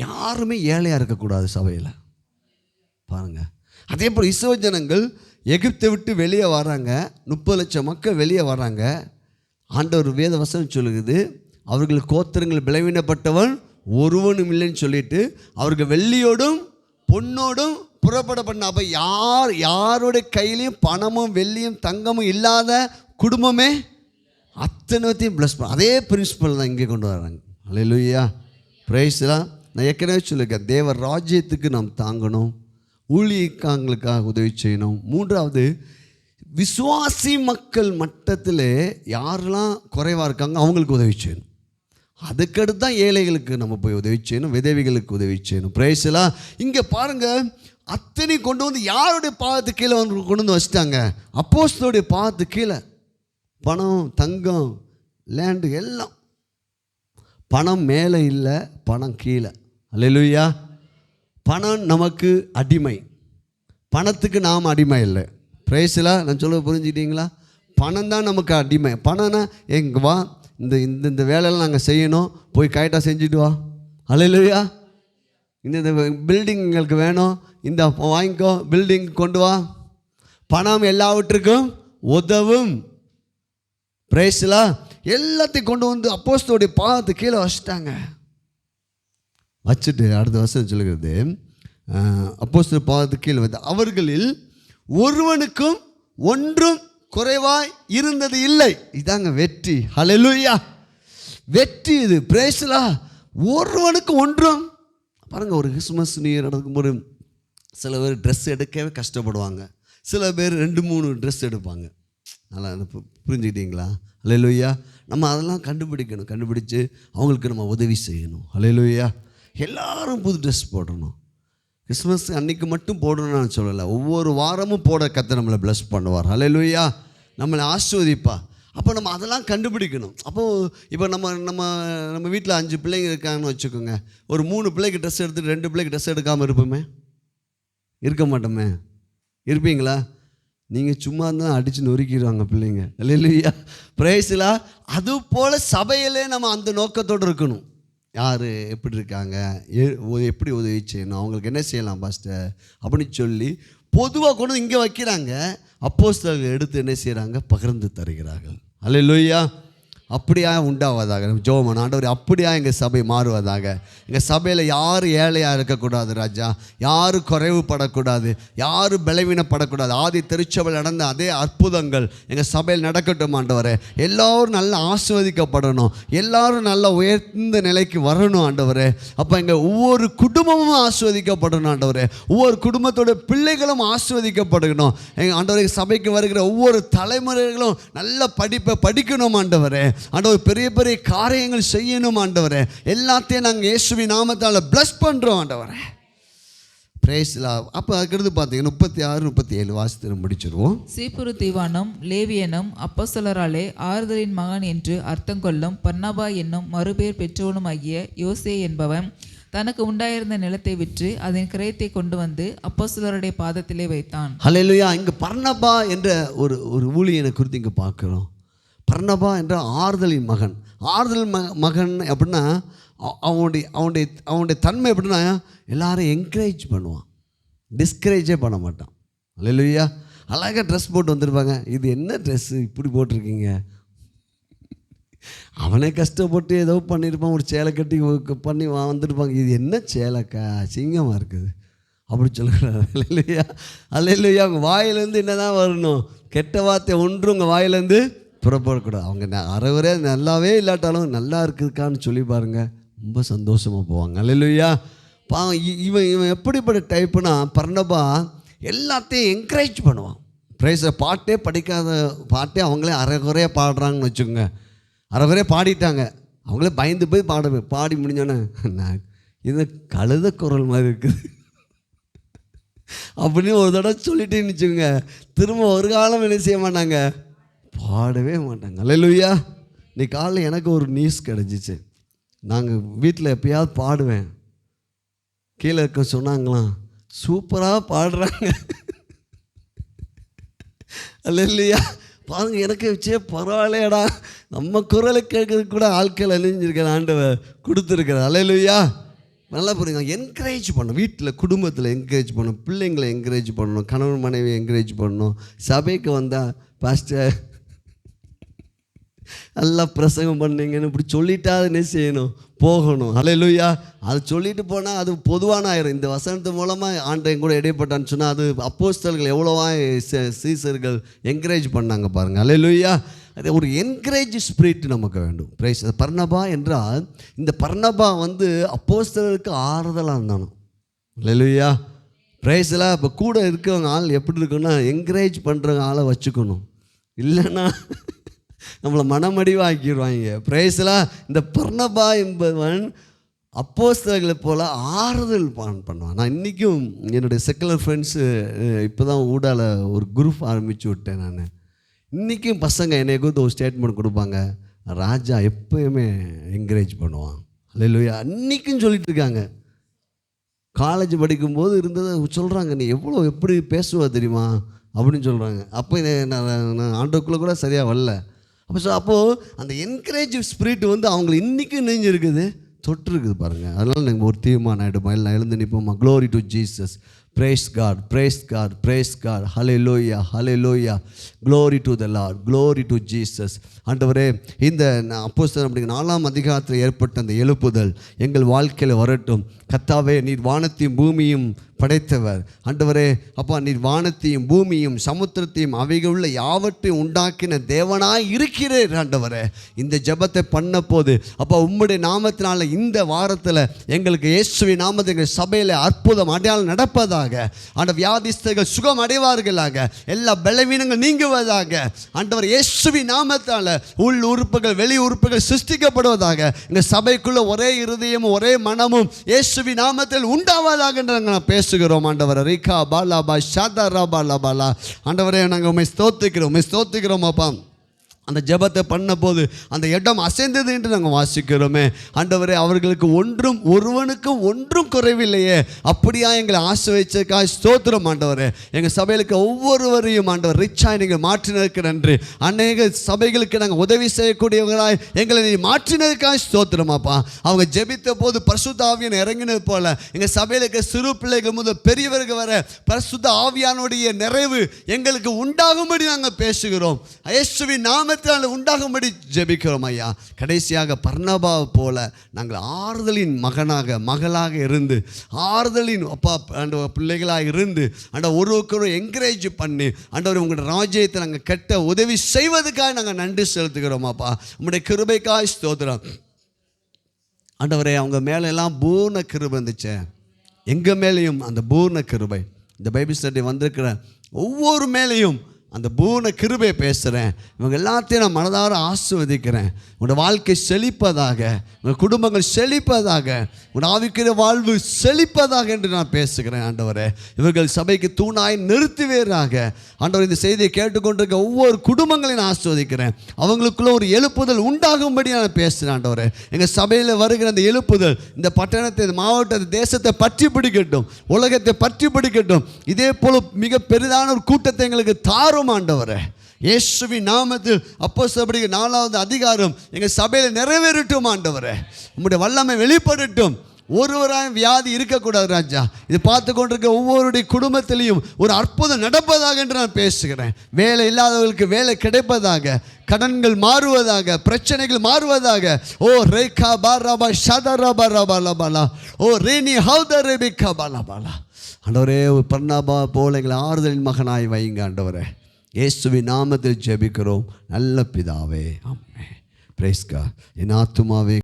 யாருமே ஏழையாக இருக்கக்கூடாது சபையில். பாருங்கள். அதே போல் இஸ்ரவேல் ஜனங்கள் எகிப்தை விட்டு வெளியே வராங்க. 30 லட்சம் மக்கள் வெளியே வராங்க. ஆண்டவர் வேத வசனம் சொல்லுகிறது, அவர்கள் கோத்திரங்கள் பலவீனப்பட்டவன் ஒருவனும் இல்லைன்னு சொல்லிட்டு அவர்கள் வெள்ளியோடும் பொன்னோடும் புறப்பட பண்ண. அப்போ யாருடைய கையிலையும் பணமும் வெள்ளியும் தங்கமும் இல்லாத குடும்பமே அத்தனைத்தையும் ப்ளஸ் பண்ண. அதே பிரின்சிபல் தான் இங்கே கொண்டு வராங்க. அல்லேலூயா. பிரைஸ்லாம். நான் ஏற்கனவே சொல்லியிருக்கேன், தேவ ராஜ்யத்துக்கு நாம் தாங்கணும், ஊழியக்காரங்களுக்காக உதவி செய்யணும். 3வது, விசுவாசி மக்கள் மட்டத்தில் யாரெல்லாம் குறைவாக இருக்காங்க அவங்களுக்கு உதவி செய்யணும். அதுக்கடுத்து தான் ஏழைகளுக்கு நம்ம போய் உதவி செய்யணும், விதவிகளுக்கு உதவி செய்யணும். பிரைஸ்லாம். இங்கே பாருங்கள், அத்தனை கொண்டு வந்து யாருடைய பாதத்துக்கு கீழே வந்து கொண்டு வந்து வச்சுட்டாங்க? அப்போஸ்தலருடைய பாதத்துக்கு கீழே. பணம், தங்கம், லேண்டு எல்லாம். பணம் மேலே இல்லை, பணம் கீழே. அல்லேலூயா. பணம் நமக்கு அடிமை, பணத்துக்கு நாம் அடிமை இல்லை. பிரைஸ்லாம். நான் சொல்ல புரிஞ்சுக்கிட்டீங்களா? பணம் தான் நமக்கு அடிமை. பணம்னா எங்க வா, இந்த வேலையெல்லாம் நாங்கள் செய்யணும், போய் கரெக்டாக செஞ்சுட்டு வா. அல்லேலூயா. இந்த பில்டிங் எங்களுக்கு வேணும், இந்த வாங்கிக்கோ, பில்டிங் கொண்டு வா. பணம் எல்லாவற்றுக்கும் உதவும். பிரைஸ்லாம். எல்லாத்தையும் கொண்டு வந்து அப்போஸ்தலருடைய பாதத்துக்கு கீழே வச்சுட்டாங்க. வச்சுட்டு அடுத்த வருஷம் சொல்லுகிறது, அப்போஸ்தலர் பாதத்துக்கு கீழே வந்து அவர்களில் ஒருவனுக்கும் ஒன்றும் குறைவாய் இருந்தது இல்லை. இதாங்க வெற்றி. ஹல்லேலூயா. வெற்றி இது. பிரைஸ்லாம். ஒருவனுக்கு ஒன்றும். பாருங்கள், ஒரு கிறிஸ்மஸ் நியூ இயர் நடக்கும்போது சில பேர் ட்ரெஸ் எடுக்கவே கஷ்டப்படுவாங்க, சில பேர் 2-3 ட்ரெஸ் எடுப்பாங்க. நல்லா புரிஞ்சுக்கிட்டீங்களா? அல்லேலூயா. நம்ம அதெல்லாம் கண்டுபிடிச்சு அவங்களுக்கு நம்ம உதவி செய்யணும். அல்லேலூயா. எல்லாரும் புது ட்ரெஸ் போடணும். கிறிஸ்மஸ் அன்றைக்கி மட்டும் போடணும்னு நான் சொல்லலை, ஒவ்வொரு வாரமும் போட கர்த்தர் நம்மளை ப்ளஸ் பண்ணுவார். அல்லேலூயா. நம்மளை ஆசீர்வதிப்பா. அப்போ நம்ம அதெல்லாம் கண்டுபிடிக்கணும். அப்போது இப்போ நம்ம வீட்டில் 5 பிள்ளைங்க இருக்காங்கன்னு வச்சுக்கோங்க. ஒரு 3 பிள்ளைக்கு ட்ரெஸ் எடுத்துட்டு 2 பிள்ளைக்கு ட்ரெஸ் எடுக்காமல் இருப்போமே? இருக்க மாட்டோமே? இருப்பீங்களா? நீங்கள் சும்மா தான் அடித்து நொறுக்கிடுவாங்க பிள்ளைங்க. இல்லையா? பிரைஸ்லாம். அது போல் சபையிலே நம்ம அந்த நோக்கத்தோடு இருக்கணும். யார் எப்படி இருக்காங்க, எப்படி உதவி செய்யணும், அவங்களுக்கு என்ன செய்யலாம் பாஸ்டர் அப்படின்னு சொல்லி பொதுவாக கொண்டு இங்கே வைக்கிறாங்க. அப்போஸ்தலர்கள் எடுத்து என்ன செய்கிறாங்க? பகிர்ந்து தருகிறார்கள். அல்லேலூயா. அப்படியா உண்டாவதாக. ஜெபம் ஆண்டவரே, அப்படியா எங்கள் சபை மாறுவதாக. எங்கள் சபையில் யார் ஏழையாக இருக்கக்கூடாது ராஜா, யாரும் குறைவுபடக்கூடாது, யாரும் பலவீனப்படக்கூடாது. ஆதி திருச்சபையில் நடந்த அதே அற்புதங்கள் எங்கள் சபையில் நடக்கட்டும் ஆண்டவரே. எல்லோரும் நல்லா ஆசீர்வதிக்கப்படணும், எல்லாரும் நல்ல உயர்ந்த நிலைக்கு வரணும் ஆண்டவரே. அப்போ எங்கள் ஒவ்வொரு குடும்பமும் ஆசீர்வதிக்கப்படணும் ஆண்டவரே. ஒவ்வொரு குடும்பத்தோட பிள்ளைகளும் ஆசீர்வதிக்கப்படணும். எங்கள் ஆண்டவரே, சபைக்கு வருகிற ஒவ்வொரு தலைமுறைகளும் நல்ல படிப்பை படிக்கணும் ஆண்டவரே. ஆண்டவர், பெரிய பெரிய காரியங்கள் செய்யணும் ஆண்டவரே. எல்லாத்தையும் நாங்கள் இயேசுவின் நாமத்தால் பிளஸ் பண்ணுறோம் ஆண்டவரே. Praise lord. அப்போ அதுக்கடுத்து பார்த்தீங்கன்னா 36, 37 வாசித்து முடிச்சிருவோம். சீப்புரு தீவானும் லேவியனும் அப்போஸ்தலராலே ஆறுதலின் மகன் என்று அர்த்தம் கொள்ளும் பர்னபா என்னும் மறுபேர் பெற்றவனும் ஆகிய யோசே என்பவன் தனக்கு உண்டாயிருந்த நிலத்தை விற்று அதன் கிரயத்தை கொண்டு வந்து அப்போஸ்தலருடைய பாதத்திலே வைத்தான். ஹல்லேலூயா. இங்கே பர்னபா என்ற ஒரு ஊழியனை குறித்து இங்கே பார்க்குறோம். பர்னபா என்ற ஆறுதலின் மகன். ஆறுதல் மகன் அப்படின்னா அவனுடைய தன்மை எப்படின்னா எல்லாரும் என்கரேஜ் பண்ணுவான், டிஸ்கரேஜே பண்ண மாட்டான். அல்லேலூயா. அழகாக ட்ரெஸ் போட்டு வந்திருப்பாங்க. இது என்ன ட்ரெஸ்ஸு இப்படி போட்டிருக்கீங்க? அவனே கஷ்டப்பட்டு ஏதோ பண்ணியிருப்பான், ஒரு சேலை கட்டி பண்ணி வந்துருப்பாங்க. இது என்ன சேலைக்கா, சிங்கமாக இருக்குது அப்படி சொல்கிறார். அல்லேலூயா. அல்லேலூயா. அவங்க வாயிலேருந்து என்ன தான் வரணும்? கெட்ட வார்த்தை ஒன்று உங்கள் வாயிலேருந்து புறப்படக்கூடாது. அவங்க அறவரே நல்லாவே இல்லாட்டாலும் நல்லா இருக்குதுக்கான்னு சொல்லி பாருங்கள், ரொம்ப சந்தோஷமாக போவாங்க. அல்லேலூயா. இவன் எப்படிப்பட்ட டைப்புனா, பர்னபா எல்லாத்தையும் என்கரேஜ் பண்ணுவான். ப்ரைஸை பாட்டே படிக்காத பாட்டே அவங்களே அரைகுறையாக பாடுறாங்கன்னு வச்சுக்கோங்க. அரைகுறையாக பாடிட்டாங்க, அவங்களே பயந்து போய் பாடி முடிஞ்சோன்னே நான் இது கழுத குரல் மாதிரி இருக்குது அப்படின்னு ஒரு தடவை சொல்லிட்டேன்னு வச்சுக்கோங்க, திரும்ப ஒரு காலம் என்ன செய்ய மாட்டாங்க? பாடவே மாட்டாங்க. அல்லேலூயா. நீ காலையில் எனக்கு ஒரு நியூஸ் கிடச்சிச்சு. நாங்கள் வீட்டில் எப்பயாவது பாடுவேன், கீழே இருக்க சொன்னாங்களாம், சூப்பராக பாடுறாங்க. அல்லேலூயா. பாருங்க, எனக்கு வச்சே பரவாயில்லையடா, நம்ம குரலை கேட்கறதுக்கு கூட ஆட்கள் அழிஞ்சிருக்கிற ஆண்டவர் கொடுத்துருக்குறார். அல்லேலூயா. நல்லா புரியுங்க. என்கரேஜ் பண்ணணும், வீட்டில் குடும்பத்தில் என்கரேஜ் பண்ணணும், பிள்ளைங்களை என்கரேஜ் பண்ணணும், கணவன் மனைவி என்கரேஜ் பண்ணணும். சபைக்கு வந்தால் பாஸ்டர் நல்லா பிரசங்கம் பண்ணீங்கன்னு இப்படி சொல்லிட்டா என்ன செய்யணும்? போகணும். அல்லேலூயா. அது சொல்லிட்டு போனால் அது பொதுவான ஆயிரும். இந்த வசனத்து மூலமாக ஆண்டவன் கூட இடைப்பட்டான்னு சொன்னால் அது அப்போஸ்தலர்கள் எவ்வளோவா சீசர்கள் என்கரேஜ் பண்ணாங்க பாருங்கள். அல்லேலூயா. அது ஒரு என்கரேஜ் ஸ்பிரிட் நமக்கு வேண்டும். பிரைஸ். பர்னபா என்றால் இந்த பர்னபா அப்போஸ்தலருக்கு ஆறுதலாக இருந்தானோ. அல்லேலூயா. பிரைஸ்லாம். இப்போ கூட இருக்கிறவங்க ஆள் எப்படி இருக்குன்னா, என்கரேஜ் பண்ணுறவங்க ஆளை வச்சுக்கணும், இல்லைன்னா நம்மளை மனமடிவாக்கிடுவாங்க. பிரைஸ்லாம். இந்த பர்னபா என்பவன் அப்போஸ்தலர்களை போல் ஆறுதல் பண்ணுவான். நான் இன்றைக்கும் என்னுடைய செக்குலர் ஃப்ரெண்ட்ஸு இப்போ தான் ஊடால ஒரு குரூப் ஆரம்பித்து விட்டேன். நான் இன்றைக்கும் பசங்க என்னை குறித்து ஒரு ஸ்டேட்மெண்ட் கொடுப்பாங்க, ராஜா எப்போயுமே என்கரேஜ் பண்ணுவான். அல்லேலூயா. அன்றைக்கும் சொல்லிட்டு இருக்காங்க. காலேஜ் படிக்கும்போது இருந்ததை சொல்கிறாங்க, நீ எப்படி பேசுவா தெரியுமா அப்படின்னு சொல்கிறாங்க. அப்போ நான் ஆண்டோக்குள்ளே கூட சரியாக வரல. அப்போது அந்த என்கரேஜ் ஸ்பிரிட் அவங்களை இன்றைக்கும் நெஞ்சிருக்குது, தொற்றுருக்குது பாருங்கள். அதனால் நாங்கள் ஒரு தீர்மானம் ஆகிடுமா, இல்லை எழுந்து நிற்போமா? Glory to Jesus. Praise God, praise God, praise God. Hallelujah, hallelujah. Glory to the Lord, glory to Jesus. ஆண்டவரே, இந்த அப்போஸ்தலர் அப்படிங்கிற 4ஆம் அதிகாரத்தில் ஏற்பட்ட அந்த எழுப்புதல் எங்கள் வாழ்க்கையில் வரட்டும். கர்த்தாவே, நீர் வானத்தையும் பூமியும் படைத்தவர். ஆண்டவரே, அப்பா, நீர் வானத்தையும் பூமியும் சமுத்திரத்தையும் அவைகள் உள்ள யாவற்றையும் உண்டாக்கின தேவனாய் இருக்கிறீர். ஆண்டவரே, இந்த ஜெபத்தை பண்ண போது அப்பா உம்முடைய நாமத்தினால இந்த வாரத்தில் எங்களுக்கு இயேசுவின் நாமத்தில் எங்கள் சபையில் அற்புதம் அடையாளம் நடப்பதாக, அந்த வியாதிஸ்தர்கள் சுகம் அடைவார்களாக, எல்லா பலவீனங்கள் நீங்குவதாக. ஆண்டவர் இயேசுவின் நாமத்தால் உள் உறுப்புகள் வெளி உறுப்புகள் சிருஷ்டிக்கப்படுவதாக. எங்கள் சபைக்குள்ள ஒரே இருதயமும் ஒரே மனமும் இயேசுவின் நாமத்தில் உண்டாவதாக என்று நாங்கள் பேசுகிறோம். ஆண்டவர் ரீகா பாலா பா ஷாதா ரா பாலா பாலா. ஆண்டவரே, நாங்கள் உண்மை ஸ்தோத்திக்கிறோம் அப்பா. அந்த ஜெபத்தை பண்ண போது அந்த இடம் அசைந்தது என்று நாங்கள் வாசிக்கிறோமே. ஆண்டவரே, அவர்களுக்கு ஒருவனுக்கும் ஒன்றும் குறைவில்லையே, அப்படியா எங்களை ஆசீர்வதிச்சதுக்காக ஸ்தோத்திரம் ஆண்டவரே. எங்கள் சபைகளுக்கு ஒவ்வொருவரையும் ஆண்டவர் ரிச்சாக நீங்கள் மாற்றினதுக்கு நன்றி. அநேக சபைகளுக்கு நாங்கள் உதவி செய்யக்கூடியவர்களாய் எங்களை நீ மாற்றினதுக்காக ஸ்தோத்திரமாப்பா. அவங்க ஜெபித்த போது பரிசுத்த ஆவியானவர் இறங்கினது போல எங்கள் சபைகளுக்கு சிறு பிள்ளைகள் முதல் பெரியவர்கள் வர பரிசுத்த ஆவியானுடைய நிறைவு எங்களுக்கு உண்டாகும்படி நாங்கள் பேசுகிறோம். இயேசுவின் நாம உண்டாகும்படி ஜெபிக்கிறோம் ஐயா. கடைசியாக பர்னபாவை போல நாங்கள் ஆறுதலின் மகளாக இருந்து, ஆறுதலின் அப்பா பிள்ளைகளாக இருந்து ஒருவருக்கொரு என்கரேஜ் பண்ணி ஆண்டவர் உங்களோட ராஜ்யத்தை நாங்கள் கட்ட உதவி செய்வதற்காக நாங்கள் நன்றி செலுத்துகிறோம் அப்பா. உங்களுடைய கிருபைக்காக ஸ்தோத்திரம் ஆண்டவரே. அவங்க மேலே எல்லாம் பூர்ண கிருபை இருந்துச்சு, எங்கள் மேலேயும் அந்த பூர்ண கிருபை. இந்த பைபிள் ஸ்டடி வந்திருக்கிற ஒவ்வொரு மேலேயும் அந்த பூர்ண கிருபையை பேசுகிறேன். இவங்க எல்லாத்தையும் நான் மனதார ஆசீர்வதிக்கிறேன். உங்களோட வாழ்க்கை செழிப்பதாக, உங்கள் குடும்பங்கள் செழிப்பதாக, உங்கள் ஆவிக்குரிய வாழ்வு செழிப்பதாக என்று நான் பேசுகிறேன் ஆண்டவரே. இவர்கள் சபைக்கு தூணாய் நிறுத்துவீராக ஆண்டவர். இந்த செய்தியை கேட்டுக்கொண்டிருக்க ஒவ்வொரு குடும்பங்களையும் நான் ஆசீர்வதிக்கிறேன். அவங்களுக்குள்ள ஒரு எழுப்புதல் உண்டாகும்படி நான் பேசுகிறேன் ஆண்டவரே. எங்கள் சபையில் வருகிற அந்த எழுப்புதல் இந்த பட்டணத்தை, இந்த மாவட்டத்தை, தேசத்தை பற்றி பிடிக்கட்டும், உலகத்தை பற்றி பிடிக்கட்டும். இதே போல் மிக பெரிதான ஒரு கூட்டத்தை எங்களுக்கு தாரும் ஆண்டவரே. இயேசுவின் நாமத்தில் அப்போஸ்தலர் 4வது அதிகாரம் எங்கள் சபையில் நிறைவேறட்டும் ஆண்டவரே. உம்முடைய வல்லமை வெளிப்படட்டும். ஒருவராயும் வியாதி இருக்கக்கூடாது ராஜா. இது பார்த்து கொண்டிருக்க ஒவ்வொருடைய குடும்பத்திலையும் ஒரு அற்புதம் நடப்பதாக என்று நான் பேசுகிறேன். வேலை இல்லாதவர்களுக்கு வேலை கிடைப்பதாக, கடன்கள் மாறுவதாக, பிரச்சனைகள் மாறுவதாக. ஓ ரேகா பாராபா ஷதரபா ரபாலபாலா, ஓ ரேனி ஹவுதரேபிகா பாலாபாலா. ஆண்டவரே, பர்னபா போல எங்களை ஆறுதலின் மகனாய் வைங்க ஆண்டவரே. இயேசுவின் நாமத்தில் ஜெபிக்கிறோம் நல்ல பிதாவே, ஆமென். Price God. என் ஆத்துமாவே